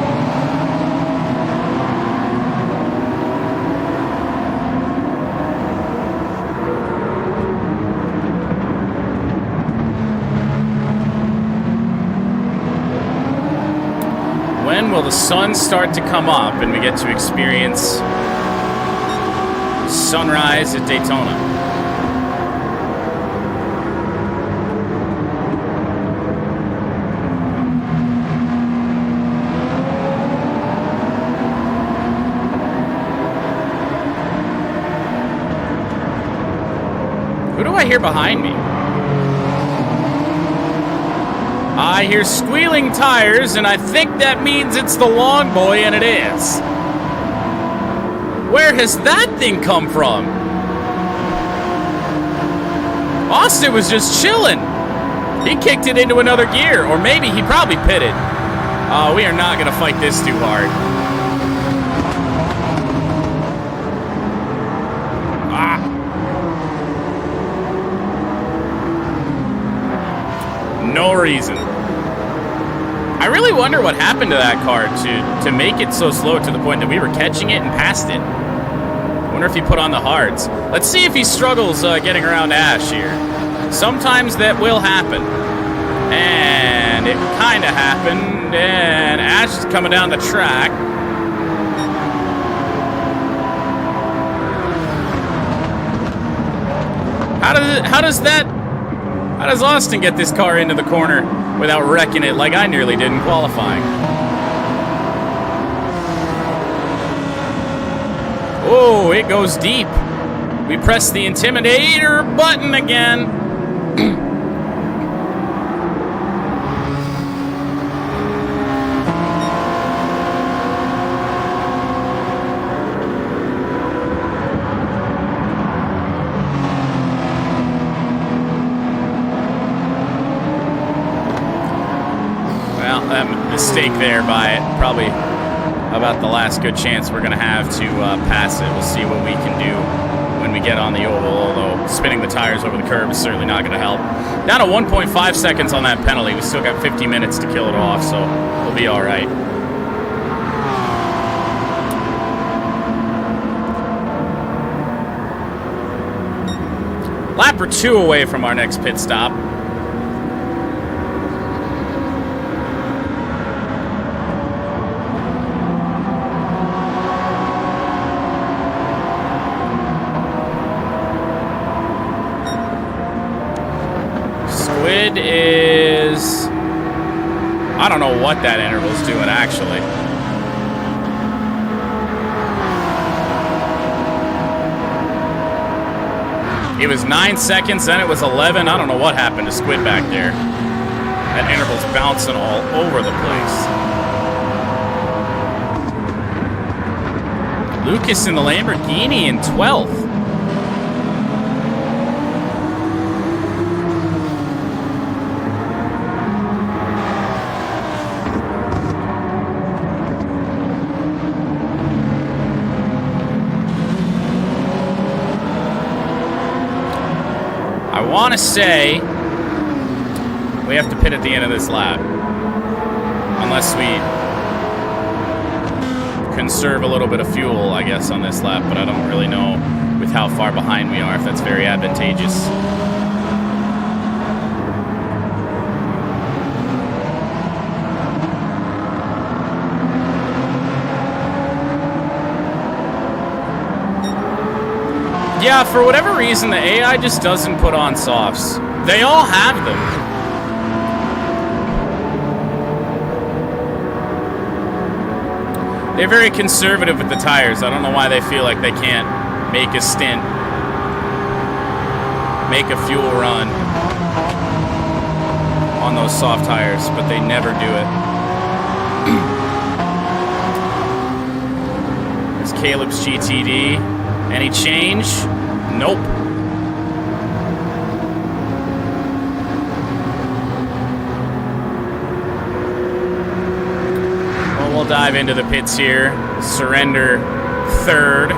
When will the sun start to come up and we get to experience sunrise at Daytona? Who do I hear behind me? I hear squealing tires, and I think that means it's the long boy, and it is. Where has that thing come from? Austin was just chilling. He kicked it into another gear, or maybe he probably pitted. We are not going to fight this too hard. No reason. I really wonder what happened to that car to make it so slow to the point that we were catching it and passed it. I wonder if he put on the hards. Let's see if he struggles getting around Ash here. Sometimes that will happen. And it kind of happened. And Ash is coming down the track. How does Austin get this car into the corner without wrecking it like I nearly did in qualifying? Oh, it goes deep. We press the Intimidator button again. Mistake there by probably about the last good chance we're going to have to pass it. We'll see what we can do when we get on the oval, although spinning the tires over the curb is certainly not going to help. Down to 1.5 seconds on that penalty. We still got 50 minutes to kill it off, so we'll be all right. Lap or two away from our next pit stop. Is I don't know what that interval's doing actually. It was 9 seconds, then it was 11. I don't know what happened to Squid back there. That interval's bouncing all over the place. Lucas in the Lamborghini in 12th. I want to say we have to pit at the end of this lap. unless we conserve a little bit of fuel, I guess, on this lap, but I don't really know with how far behind we are if that's very advantageous. Yeah, for whatever reason, the AI just doesn't put on softs. They all have them. They're very conservative with the tires. I don't know why they feel like they can't make a stint, make a fuel run on those soft tires, but they never do it. There's Caleb's GTD. Any change? Nope. Well, we'll dive into the pits here. Surrender third.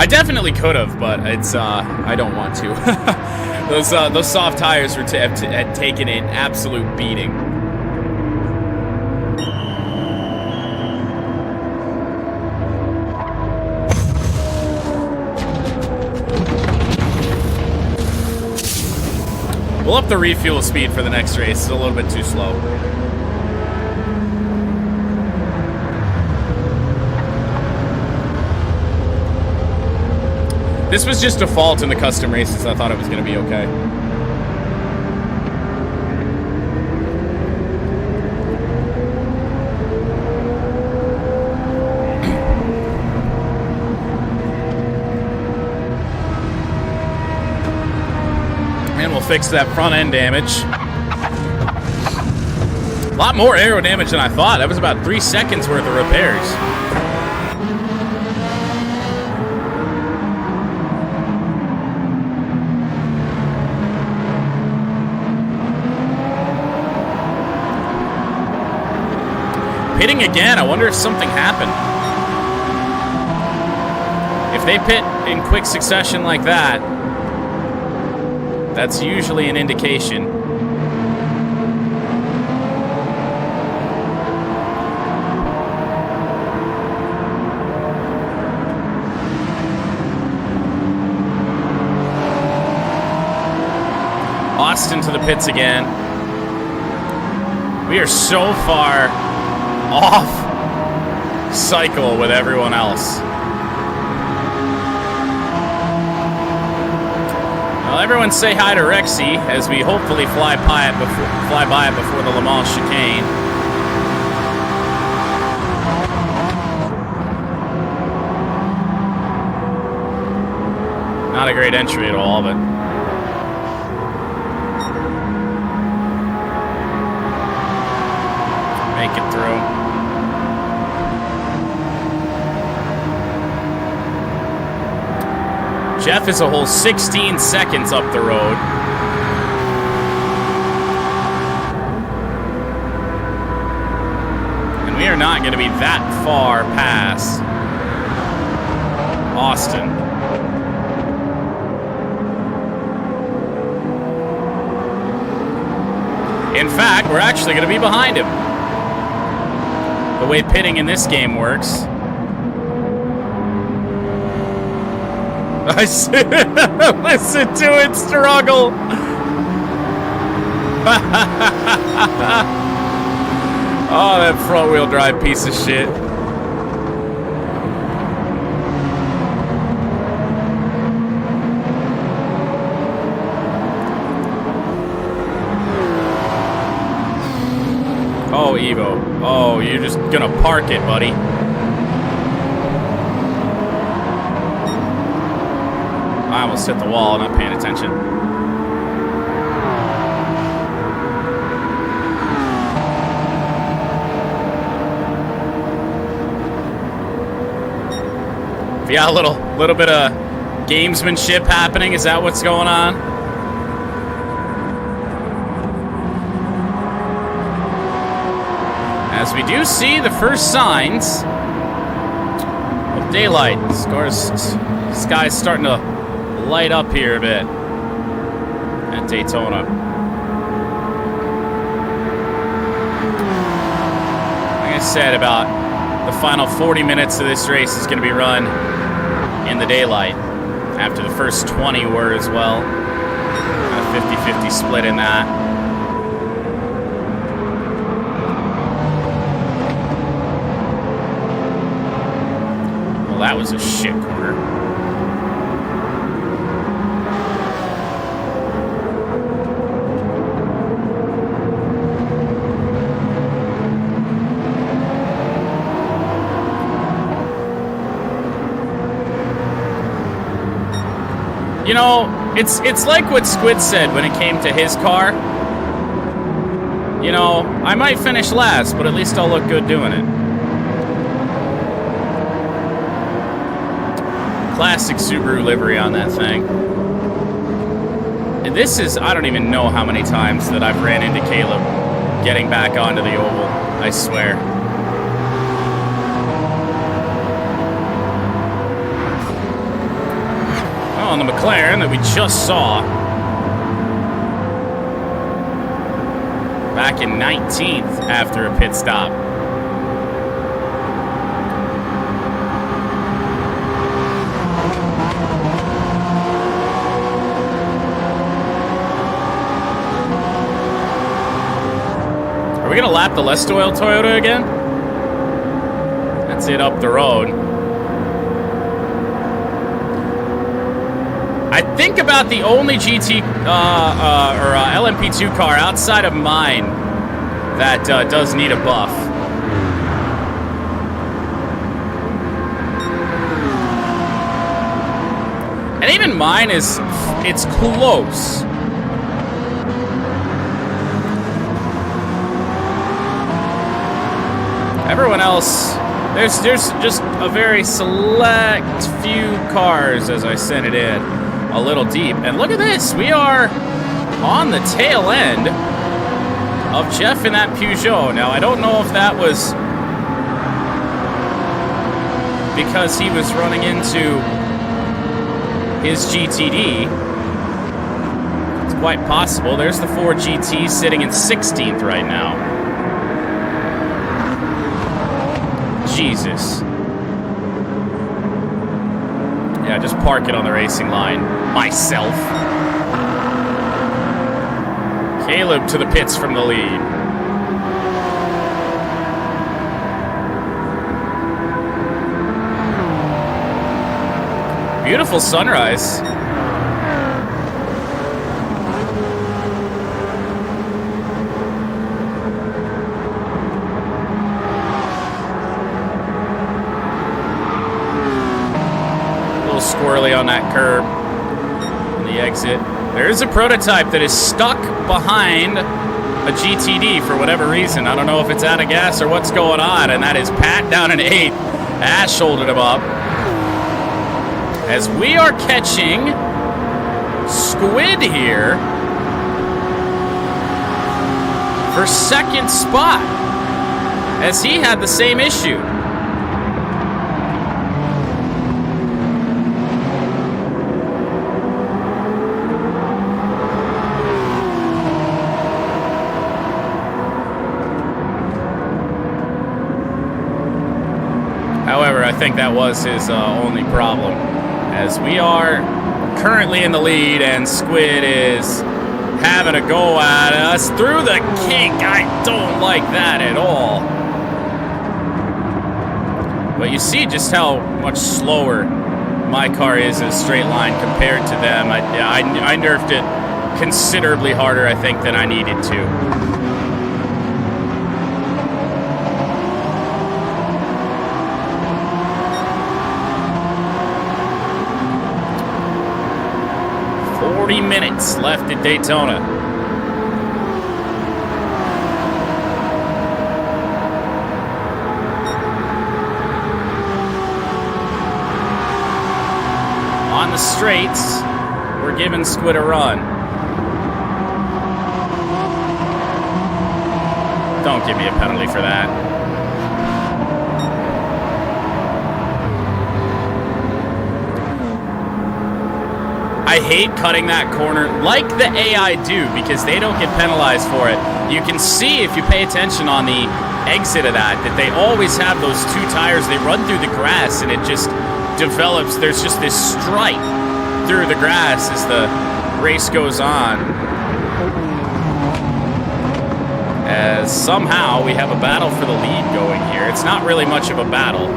I definitely could have, but it's I don't want to. those soft tires had taken an absolute beating. We'll up the refuel speed for the next race. It's a little bit too slow. This was just default in the custom races. I thought it was going to be okay. And we'll fix that front end damage. A lot more aero damage than I thought. That was about 3 seconds worth of repairs. Pitting again. I wonder if something happened. If they pit in quick succession like that, that's usually an indication. Austin to the pits again. We are so far off cycle with everyone else. Well, everyone say hi to Rexy as we hopefully fly by it before the Le Mans chicane. Not a great entry at all, but make it through. Jeff is a whole 16 seconds up the road. And we are not going to be that far past Austin. In fact, we're actually going to be behind him. The way pitting in this game works. Listen to it struggle. Oh, that front wheel drive piece of shit. Oh, Evo. Oh, you're just gonna park it, buddy. I almost hit the wall, not paying attention. We got a little bit of gamesmanship happening. Is that what's going on? As we do see the first signs of daylight. Sky's starting to light up here a bit at Daytona. Like I said, about the final 40 minutes of this race is going to be run in the daylight. After the first 20 were as well. A 50-50 split in that. Well, that was a shit corner. You know, it's like what Squid said when it came to his car. You know, I might finish last, but at least I'll look good doing it. Classic Subaru livery on that thing. And this is, I don't even know how many times that I've ran into Caleb getting back onto the oval, I swear. On the McLaren that we just saw back in 19th after a pit stop. Are we gonna lap the less oil Toyota again? That's it up the road. I think about the only GT or LMP2 car outside of mine that does need a buff. And even mine it's close. Everyone else, there's just a very select few cars as I sent it in. A little deep. And look at this. We are on the tail end of Jeff in that Peugeot. Now, I don't know if that was because he was running into his GTD. It's quite possible. There's the Ford GT sitting in 16th right now. Jesus. Yeah, just park it on the racing line. Myself. Caleb to the pits from the lead. Beautiful sunrise. Squirrely on that curb in the exit. There's a prototype that is stuck behind a GTD for whatever reason. I don't know if it's out of gas or what's going on, and that is Pat down in 8th. Ash holding him up. As we are catching Squid here for second spot, as he had the same issue. However, I think that was his only problem, as we are currently in the lead and Squid is having a go at us through the kink. I don't like that at all. But you see just how much slower my car is in a straight line compared to them. I nerfed it considerably harder, I think, than I needed to. Minutes left at Daytona. On the straights, we're giving Squid a run. Don't give me a penalty for that. I hate cutting that corner like the AI do because they don't get penalized for it. You can see if you pay attention on the exit of that they always have those two tires. They run through the grass and it just develops. There's just this stripe through the grass as the race goes on. As somehow we have a battle for the lead going here. It's not really much of a battle.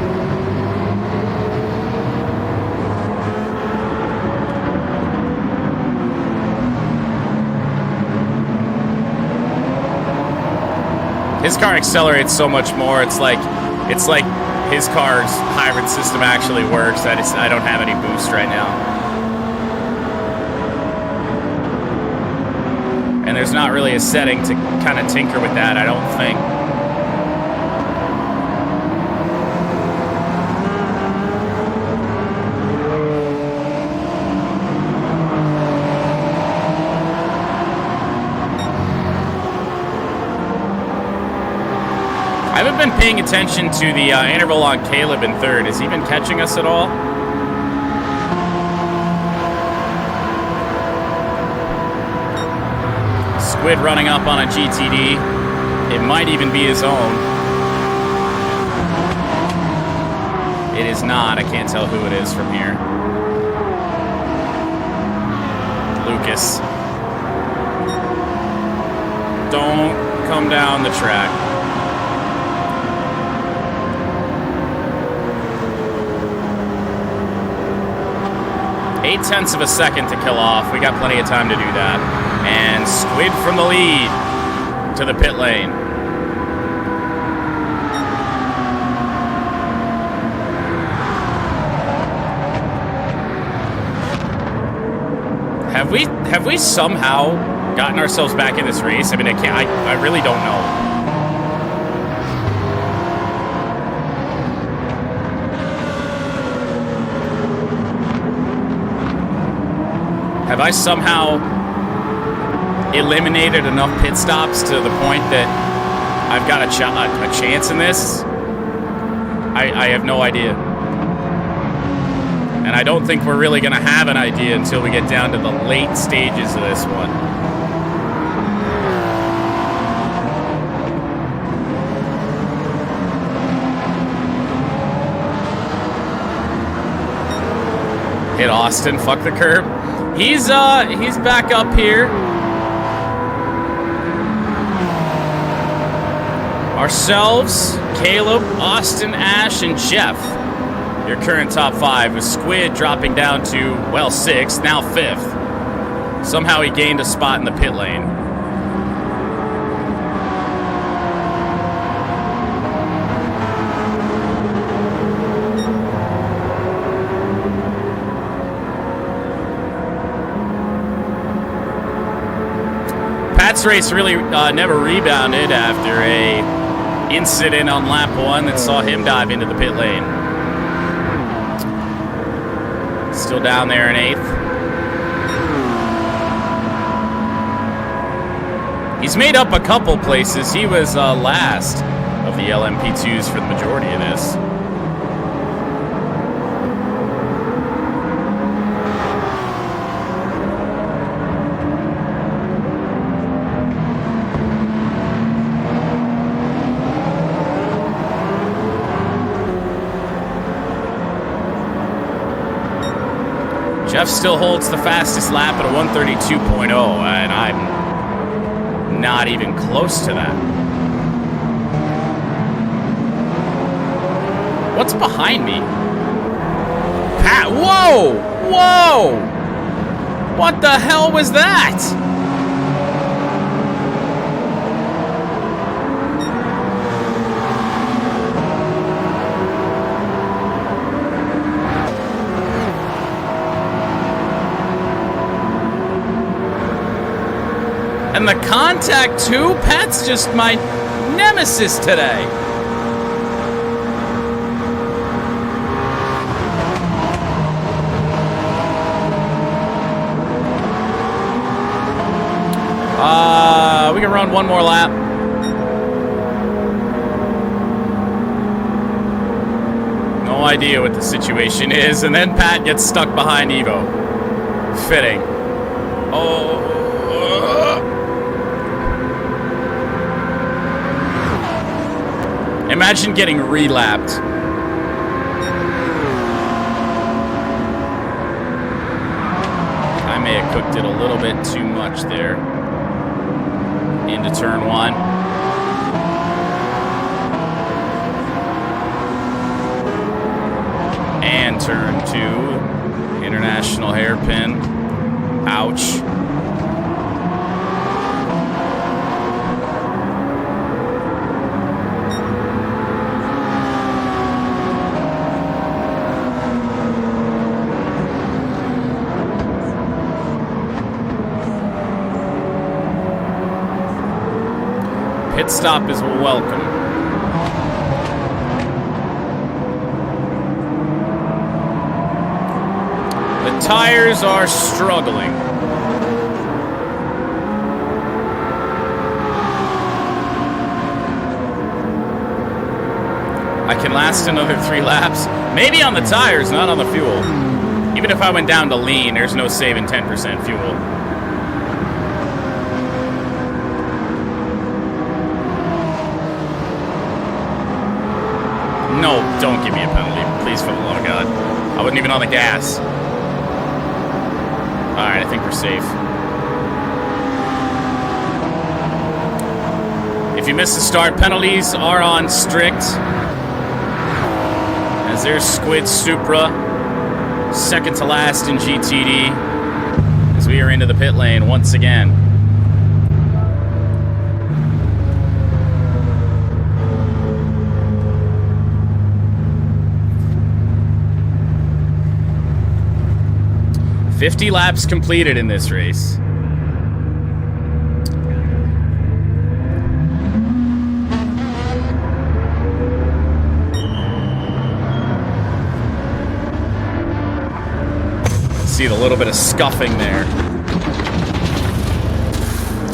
His car accelerates so much more. It's like his car's hybrid system actually works. I don't have any boost right now. And there's not really a setting to kind of tinker with that, I don't think. I haven't been paying attention to the interval on Caleb in third. Has he been catching us at all? Squid running up on a GTD. It might even be his own. It is not. I can't tell who it is from here. Lucas. Don't come down the track. 0.8 of a second to kill off. We got plenty of time to do that. And Squid from the lead to the pit lane. Have we somehow gotten ourselves back in this race? I mean, I really don't know. Have I somehow eliminated enough pit stops to the point that I've got a chance in this? I have no idea. And I don't think we're really going to have an idea until we get down to the late stages of this one. Hit Austin, fuck the curb. He's back up here. Ourselves, Caleb, Austin, Ash, and Jeff. Your current top 5 with Squid dropping down to, well, 6th, now 5th. Somehow he gained a spot in the pit lane. Pat's race really never rebounded after a incident on lap 1 that saw him dive into the pit lane. Still down there in 8th. He's made up a couple places. He was last of the LMP2s for the majority of this. Jeff still holds the fastest lap at a 132.0, and I'm not even close to that. What's behind me? Pat, whoa! Whoa! What the hell was that? And the contact too? Pat's just my nemesis today. We can run one more lap. idea what the situation is, and then Pat gets stuck behind Evo. Fitting. Oh. Imagine getting relapped. I may have cooked it a little bit too much there. Into turn one. And turn two. International hairpin. Ouch. Pit stop is welcome. The tires are struggling. I can last another 3 laps. Maybe on the tires, not on the fuel. Even if I went down to lean, there's no saving 10% fuel. No, don't give me a penalty. Please, for the love of God. I wasn't even on the gas. Alright, I think we're safe. If you miss the start, penalties are on strict. As there's Squid Supra, second to last in GTD. As we are into the pit lane once again. $50 laps completed in this race. See the little bit of scuffing there.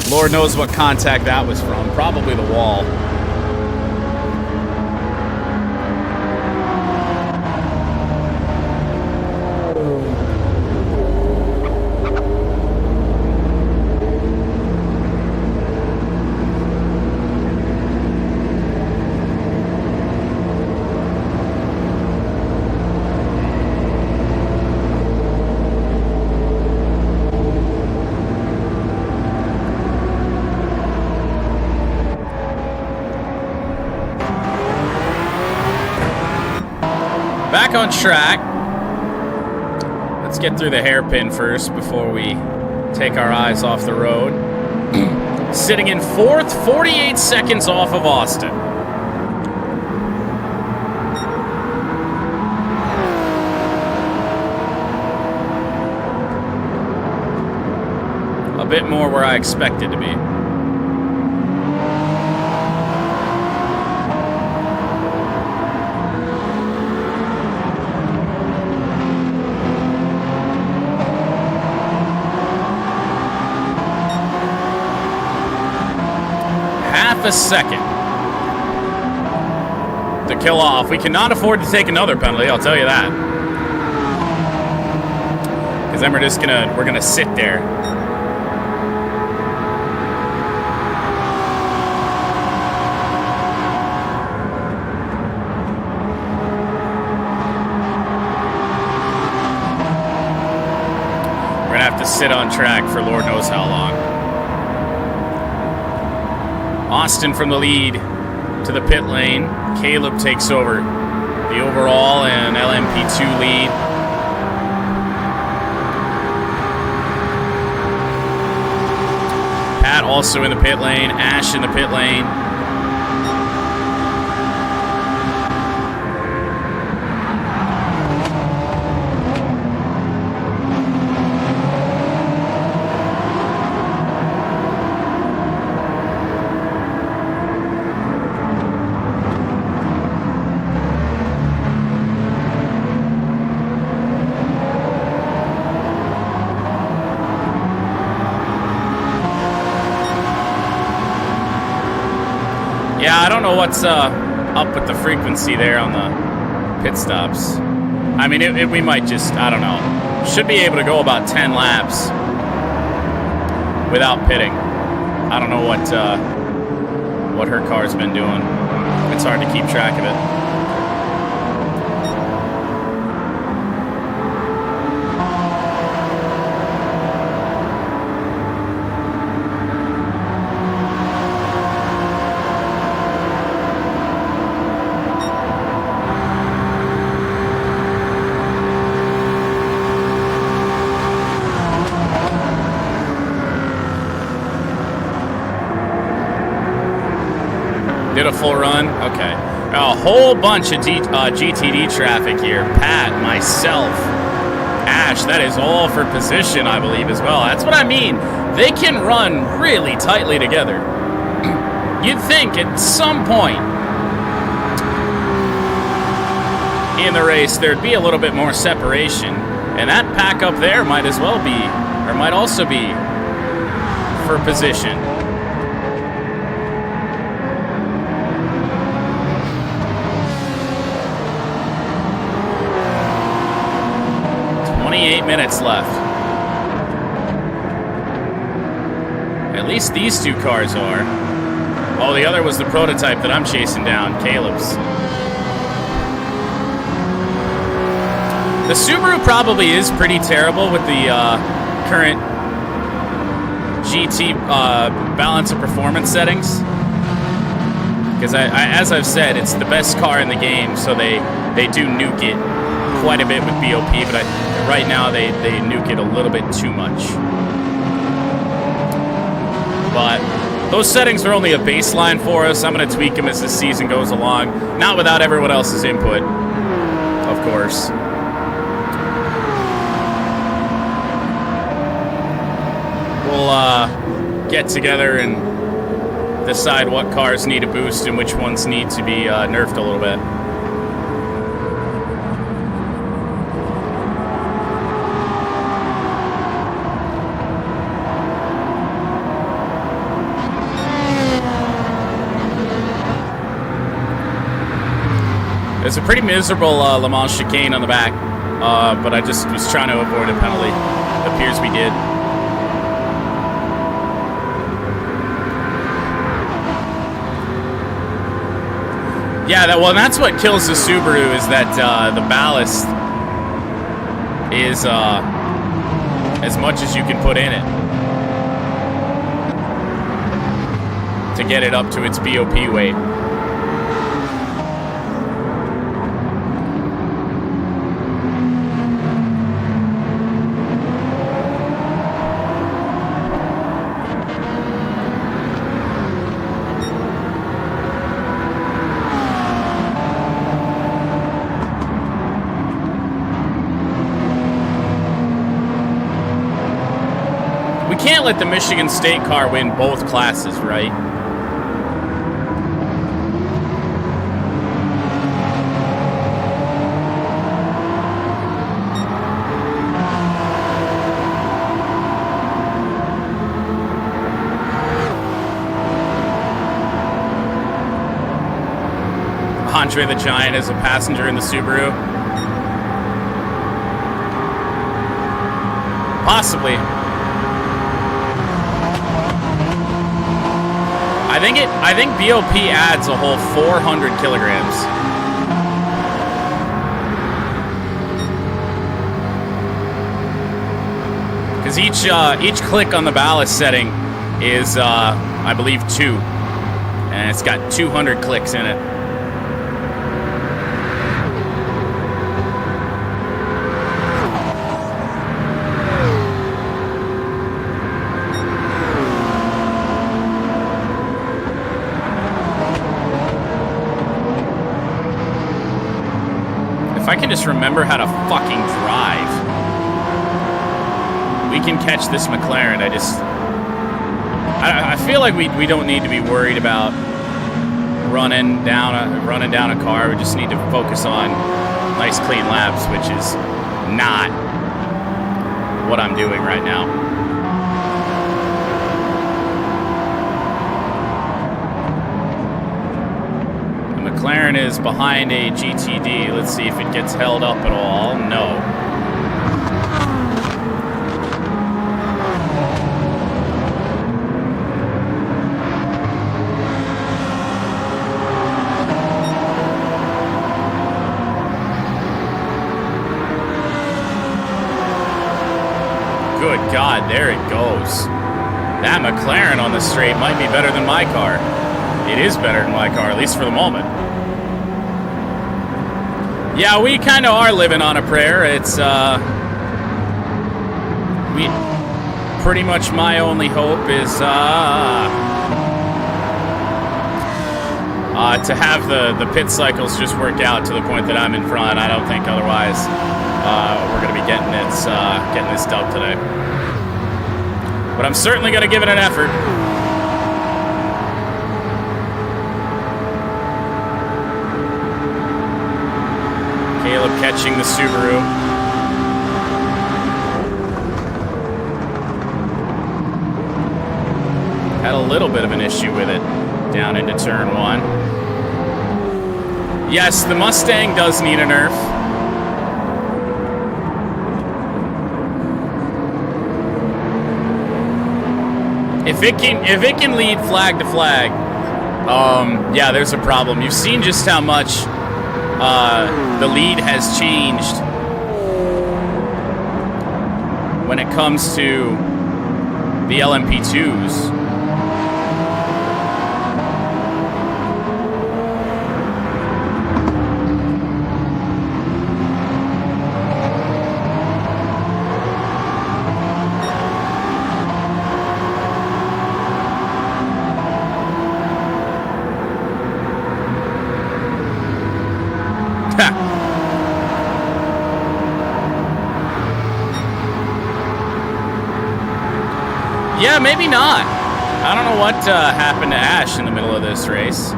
Lord knows what contact that was from. Probably the wall. Back on track. Let's get through the hairpin first before we take our eyes off the road. Sitting in 4th, 48 seconds off of Austin. A bit more where I expected to be. A second to kill off. We cannot afford to take another penalty, I'll tell you that. Because then we're gonna sit there. We're gonna have to sit on track for Lord knows how long. Austin from the lead to the pit lane. Caleb takes over the overall and LMP2 lead. Pat also in the pit lane. Ash in the pit lane. Yeah, I don't know what's up with the frequency there on the pit stops. I mean, we might just, I don't know. Should be able to go about 10 laps without pitting. I don't know what her car's been doing. It's hard to keep track of it. Did a full run? Okay. A whole bunch of GTD traffic here. Pat, myself, Ash, that is all for position, I believe, as well. That's what I mean. They can run really tightly together. You'd think at some point in the race there'd be a little bit more separation. And that pack up there might as well be, or might also be, for position. 28 minutes left. At least these two cars are. Oh, the other was the prototype that I'm chasing down, Caleb's. The Subaru probably is pretty terrible with the current GT balance of performance settings. Because as I've said, it's the best car in the game, so they do nuke it quite a bit with BOP, but right now they nuke it a little bit too much. But those settings are only a baseline for us. I'm going to tweak them as the season goes along, not without everyone else's input, of course. We'll get together and decide what cars need a boost and which ones need to be nerfed a little bit. It's a pretty miserable Le Mans chicane on the back, but I just was trying to avoid a penalty. It appears we did. Yeah, that's what kills the Subaru, is that the ballast is as much as you can put in it to get it up to its BOP weight. Can't let the Michigan State car win both classes, right? Andre the Giant is a passenger in the Subaru. Possibly. I think BOP adds a whole 400 kilograms. Because each click on the ballast setting is, I believe, 2, and it's got 200 clicks in it. I can just remember how to fucking drive. We can catch this McLaren. I feel like we don't need to be worried about running down a car. We just need to focus on nice clean laps, which is not what I'm doing right now. The McLaren is behind a GTD. Let's see if it gets held up at all. No. Good God, there it goes. That McLaren on the straight might be better than my car. It is better than my car, at least for the moment. Yeah, we kind of are living on a prayer. It's, pretty much my only hope is, to have the pit cycles just work out to the point that I'm in front. I don't think otherwise we're going to be getting this dub today. But I'm certainly going to give it an effort. Caleb catching the Subaru. Had a little bit of an issue with it down into turn 1. Yes, the Mustang does need a nerf. If it can lead flag to flag, yeah, there's a problem. You've seen just how much the lead has changed when it comes to the LMP2s. Yeah, maybe not. I don't know what happened to Ash in the middle of this race.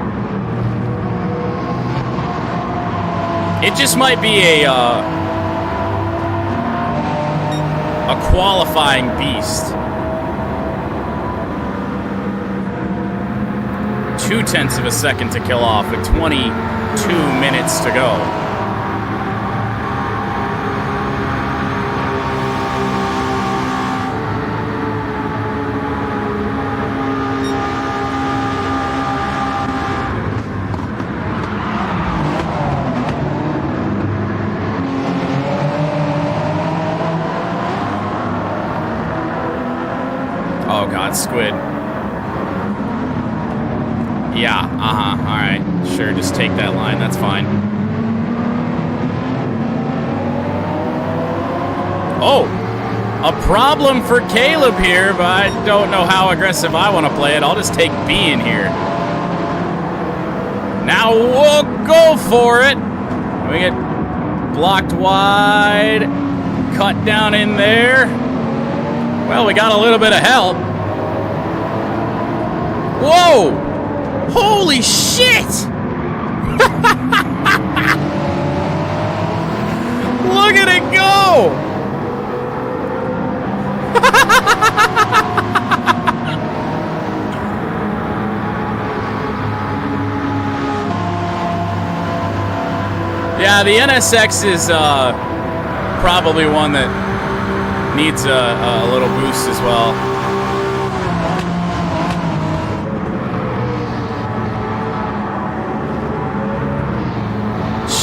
It just might be a qualifying beast. 0.2 of a second to kill off with 22 minutes to go. Oh God, squid. Yeah, alright. Sure, just take that line, that's fine. Oh! A problem for Caleb here, but I don't know how aggressive I want to play it. I'll just take B in here. Now we'll go for it! We get blocked wide. Cut down in there. Well, we got a little bit of help. Whoa! Holy shit! Look at it go! Yeah, the NSX is probably one that needs a little boost as well.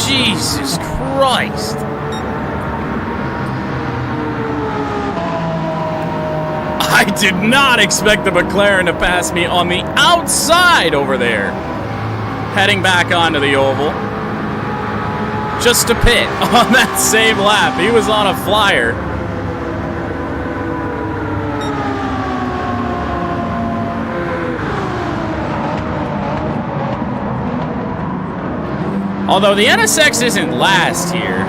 Jesus Christ. I did not expect the McLaren to pass me on the outside over there. Heading back onto the oval. Just to pit on that same lap. He was on a flyer. Although the NSX isn't last here.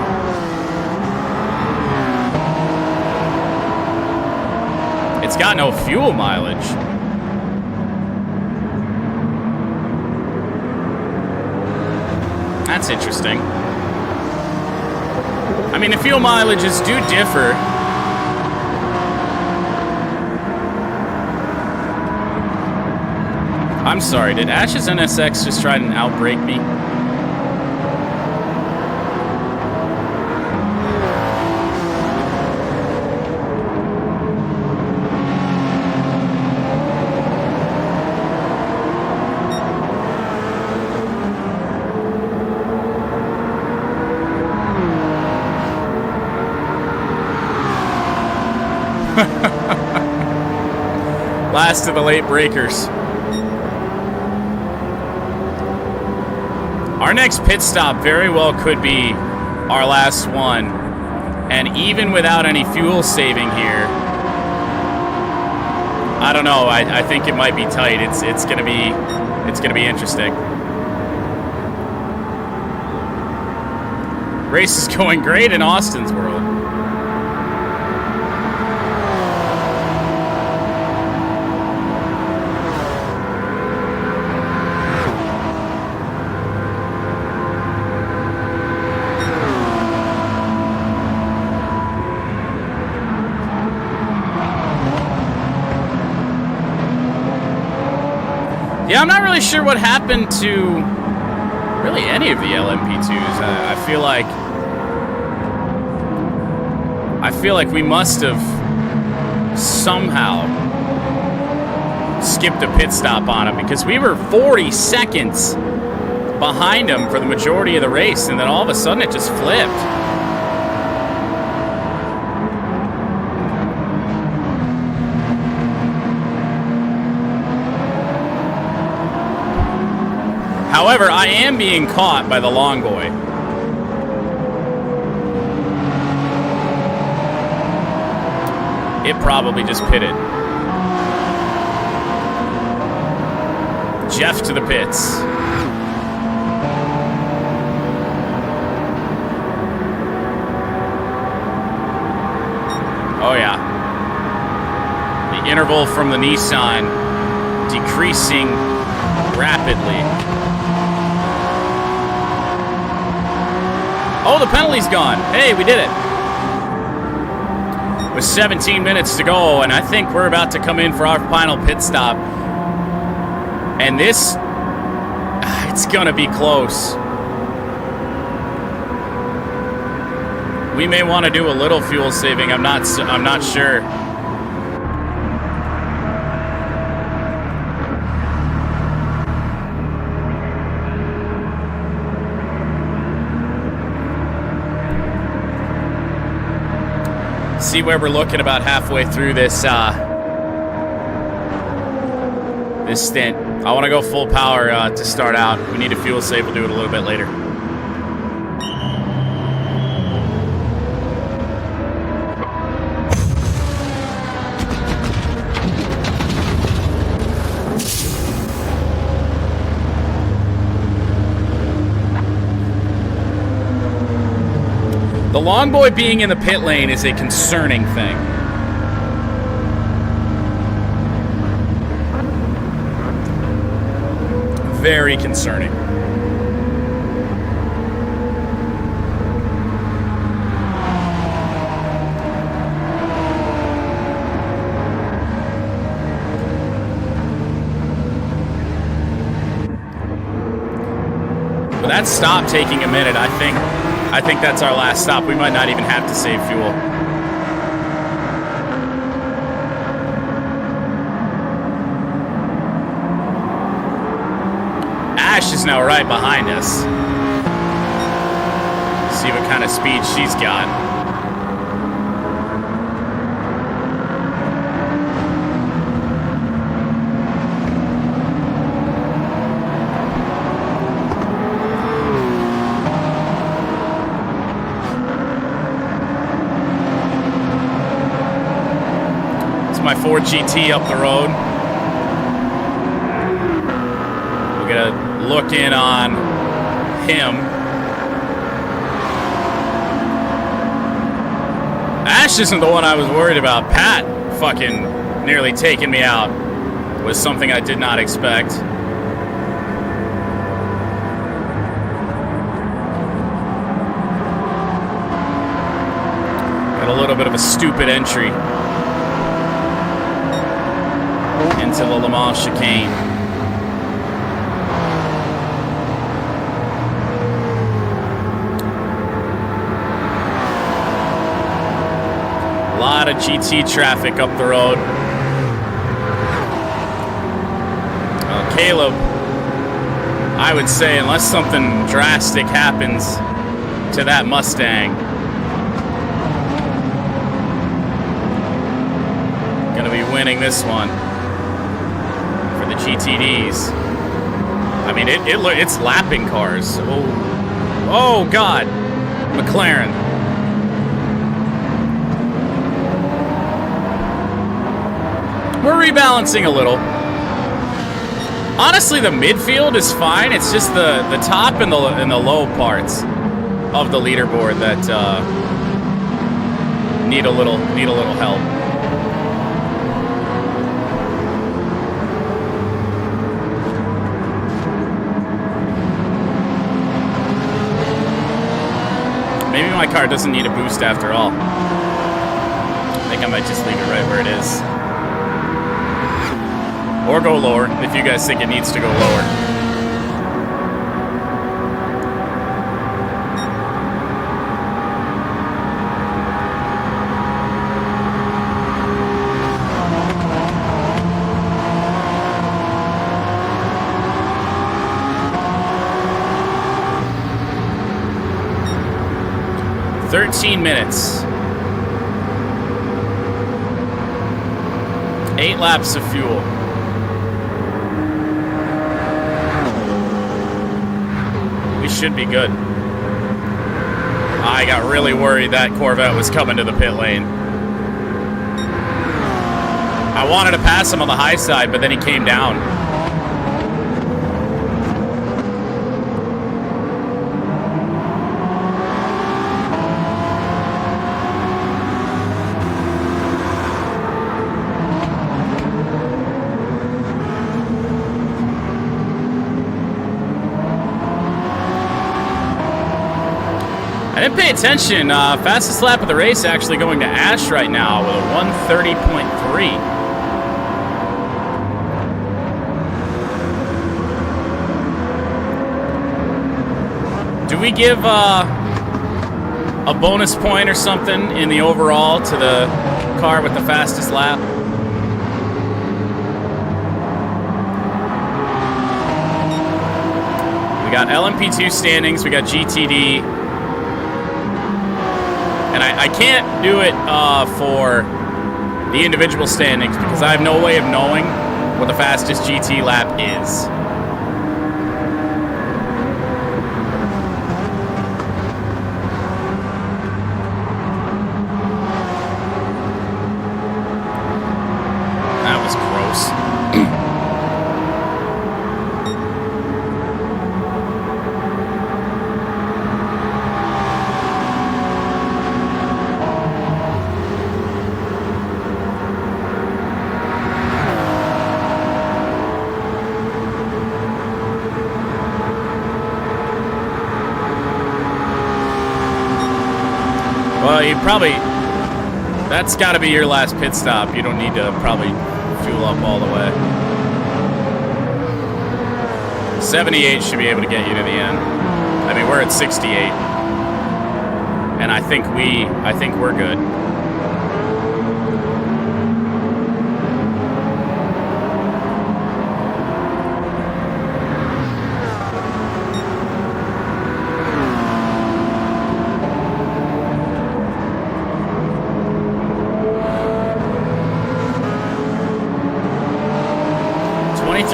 It's got no fuel mileage. That's interesting. I mean, the fuel mileages do differ. I'm I'm sorry, did Ash's NSX just try and outbrake me? Last of the late breakers. Our next pit stop very well could be our last one. And even without any fuel saving here, I don't know. I think it might be tight. It's gonna be interesting. Race is going great in Austin's world. Yeah, I'm not really sure what happened to really any of the LMP2s. I feel like we must have somehow skipped a pit stop on him because we were 40 seconds behind him for the majority of the race, and then all of a sudden it just flipped. However, I am being caught by the long boy. It probably just pitted. Jeff to the pits. Oh yeah. The interval from the Nissan decreasing rapidly. Oh, the penalty's gone. Hey, we did it. With 17 minutes to go, and I think we're about to come in for our final pit stop. And this, it's gonna be close. We may want to do a little fuel saving. I'm not sure. See where we're looking about halfway through this this stint. I want to go full power to start out. We need a fuel save. We'll do it a little bit later. The long boy being in the pit lane is a concerning thing. Very concerning. With that stop taking a minute, I think that's our last stop. We might not even have to save fuel. Ash is now right behind us. See what kind of speed she's got. My Ford GT up the road. We're gonna look in on him. Ash isn't the one I was worried about. Pat fucking nearly taking me out was something I did not expect. Got a little bit of a stupid entry into the Le Mans chicane. of GT traffic up the road. Caleb, I would say, unless something drastic happens to that Mustang, gonna be winning this one for the GTDs. I mean, it's lapping cars. Oh God, McLaren. We're rebalancing a little. Honestly, the midfield is fine. It's just the top and the low parts of the leaderboard that need a little help. Maybe my car doesn't need a boost after all. I think I might just leave it right where it is. Or go lower, if you guys think it needs to go lower. "13 minutes. 8 laps of fuel. Should be good." I got really worried that Corvette was coming to the pit lane. I wanted to pass him on the high side, but then he came down. I didn't pay attention. Fastest lap of the race actually going to Ash right now with a 1:30.3. Do we give a bonus point or something in the overall to the car with the fastest lap? We got LMP2 standings. We got GTD. And I can't do it for the individual standings because I have no way of knowing what the fastest GT lap is. That was gross. Well, you probably... That's got to be your last pit stop. You don't need to probably fuel up all the way. 78 should be able to get you to the end. I mean, we're at 68. And I think we're good.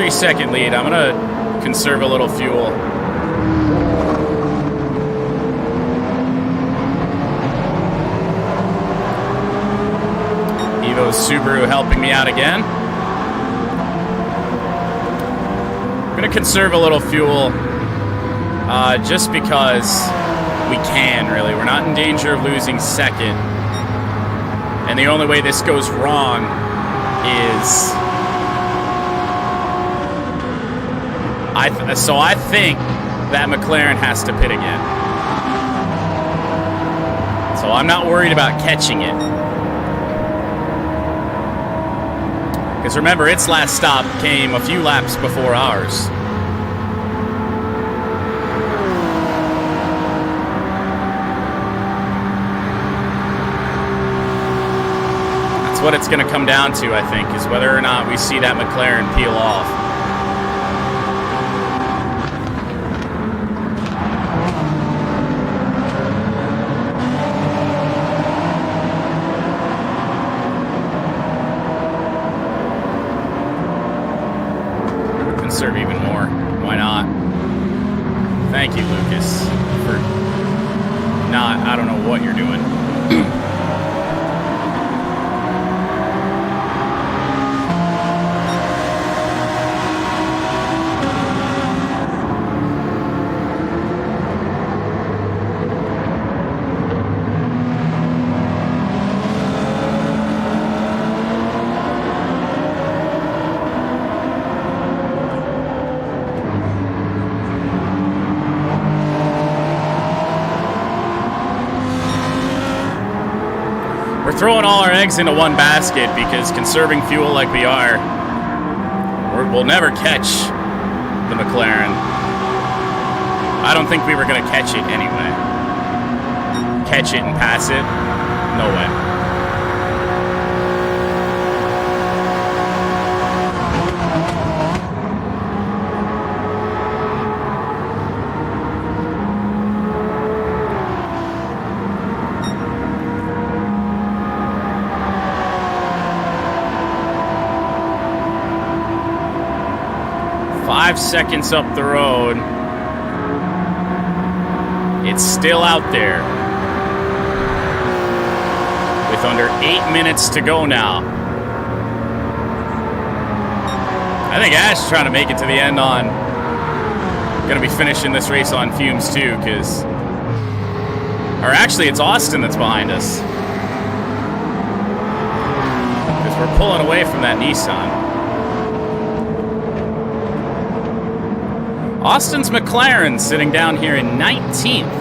Second lead. I'm gonna conserve a little fuel. Evo's Subaru helping me out again. I'm gonna conserve a little fuel just because we can, really. We're not in danger of losing second. And the only way this goes wrong is... So I think that McLaren has to pit again. So I'm not worried about catching it. Because remember, its last stop came a few laps before ours. what it's going to come down to, I think, is whether or not we see that McLaren peel off. Conserve even more. Why not? Thank you, Lucas, for not, I don't know what you're doing. 'We're throwing all our eggs into one basket because conserving fuel like we are, we'll never catch the McLaren. I don't think we were going to catch it anyway. Catch it and pass it? No way. Five seconds up the road. It's still out there. With under 8 minutes to go now. I think Ash is trying to make it to the end on... Gonna be finishing this race on fumes too, because... Or actually, it's Austin that's behind us. Because we're pulling away from that Nissan. Austin's McLaren sitting down here in 19th.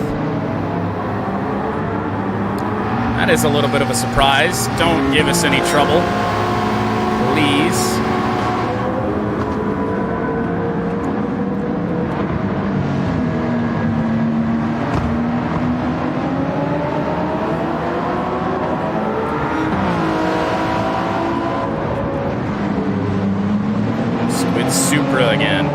That is a little bit of a surprise. Don't give us any trouble, please. Squid Supra again.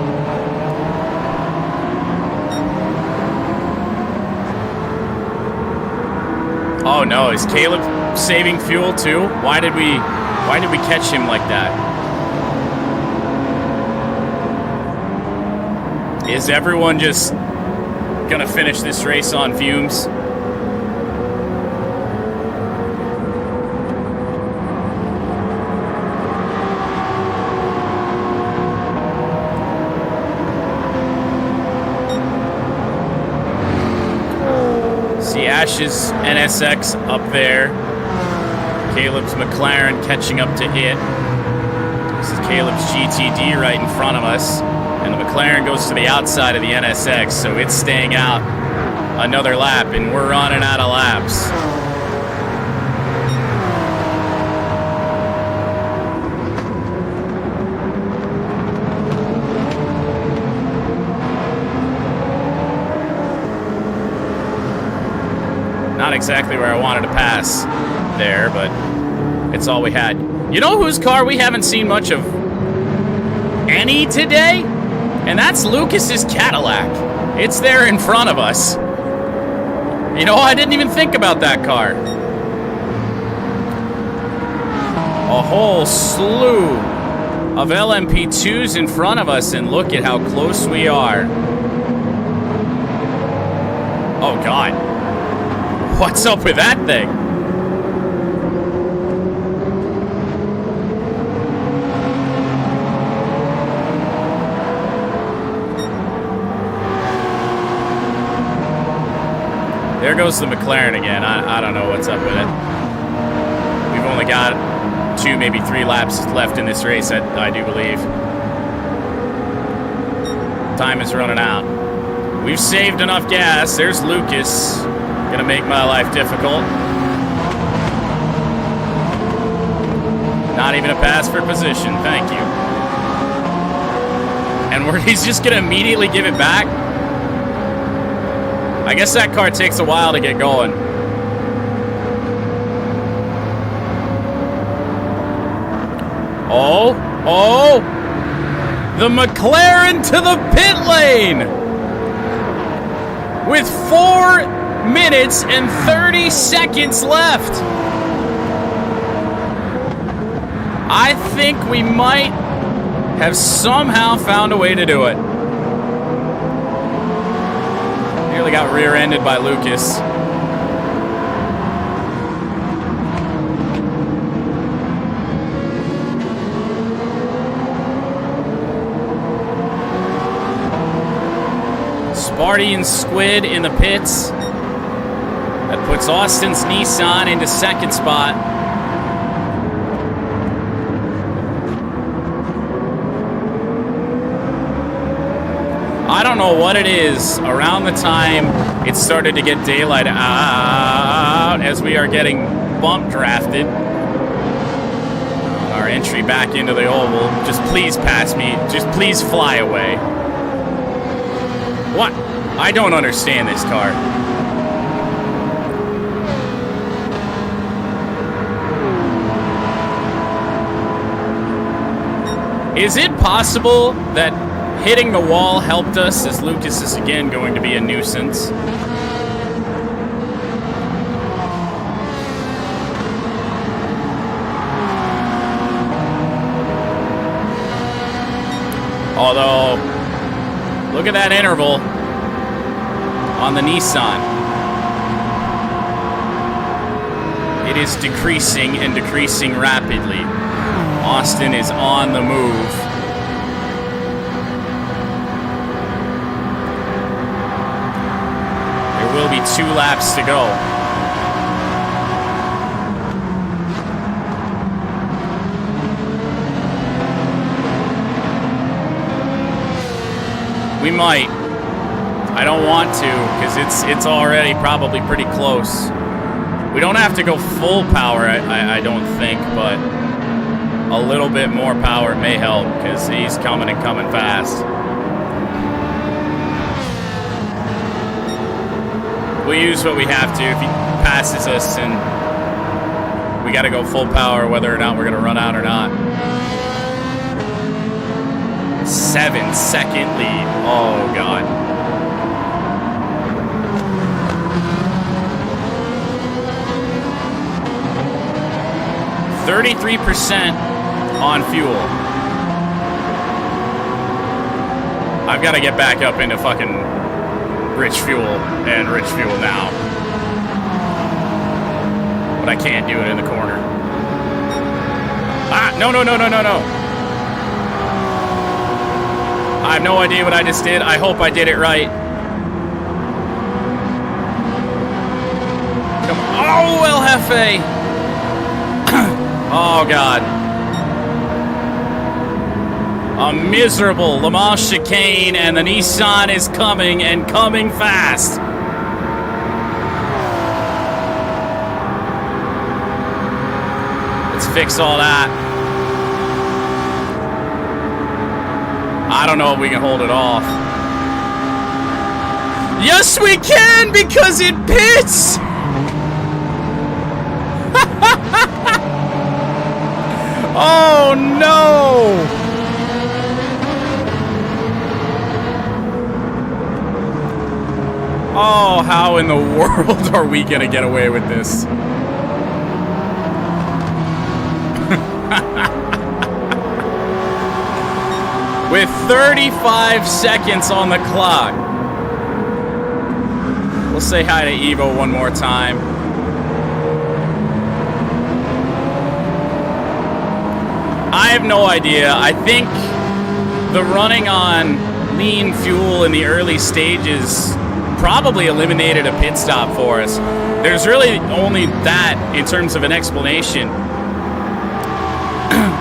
Oh no, is Caleb saving fuel too? Why did we catch him like that? Is everyone just gonna finish this race on fumes? Ash's NSX up there. Caleb's McLaren catching up to it. This is Caleb's GTD right in front of us. And the McLaren goes to the outside of the NSX, so it's staying out another lap, and we're running out of laps. Not exactly where I wanted to pass there, but it's all we had. You know whose car we haven't seen much of any today? And that's Lucas's Cadillac. It's there in front of us. You know, I didn't even think about that car. A whole slew of LMP2s in front of us, and look at how close we are. Oh, God. What's up with that thing? There goes the McLaren again. I don't know what's up with it. We've only got 2, maybe 3 laps left in this race, I do believe. Time is running out. We've saved enough gas. There's Lucas. Gonna make my life difficult. Not even a pass for position, thank you. And he's just gonna immediately give it back. I guess that car takes a while to get going. Oh, the McLaren to the pit lane with 4 minutes and 30 seconds left. I think we might have somehow found a way to do it. Nearly got rear-ended by Lucas. Sparty and Squid in the pits. That puts Austin's Nissan into second spot. I don't know what it is. Around the time it started to get daylight out as we are getting bump drafted. Our entry back into the oval. Just please pass me. Just please fly away. What? I don't understand this car. Is it possible that hitting the wall helped us, as Lucas is again going to be a nuisance? Although, look at that interval on the Nissan. It is decreasing and decreasing rapidly. Austin is on the move. There will be 2 laps to go. We might. I don't want to, because it's already probably pretty close. We don't have to go full power, I don't think, but a little bit more power may help, because he's coming and coming fast. We'll use what we have to. If he passes us, and we got to go full power, whether or not we're going to run out or not. 7-second lead. Oh, God. $33% on fuel. I've got to get back up into fucking rich fuel and rich fuel now. But I can't do it in the corner. Ah, no. I have no idea what I just did. I hope I did it right. Come on. Oh, El Jefe. Oh, God. A miserable Le Mans chicane, and the Nissan is coming, and coming fast. Let's fix all that. I don't know if we can hold it off. Yes, we can, because it pits! Oh, no! Oh, how in the world are we gonna get away with this? With 35 seconds on the clock. We'll say hi to Evo one more time. I have no idea. I think the running on lean fuel in the early stages probably eliminated a pit stop for us. There's really only that in terms of an explanation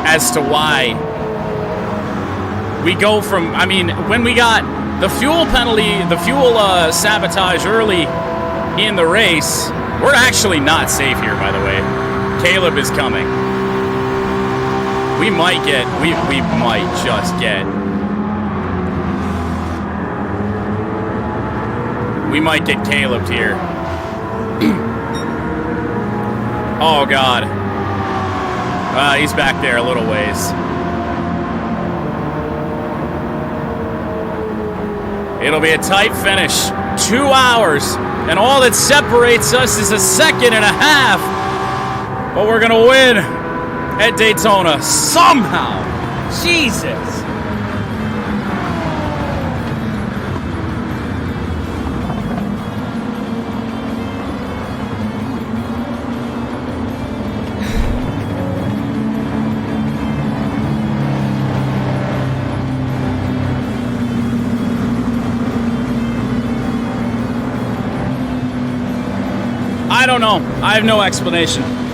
as to why we go from, I mean, when we got the fuel penalty, the fuel sabotage early in the race, we're actually not safe here, by the way. Caleb is coming. We might get, we might just get, we might get Caleb'd here. Oh, God. He's back there a little ways. It'll be a tight finish. 2 hours. And all that separates us is a second and a half. But we're going to win at Daytona somehow. Jesus. I don't know. I have no explanation.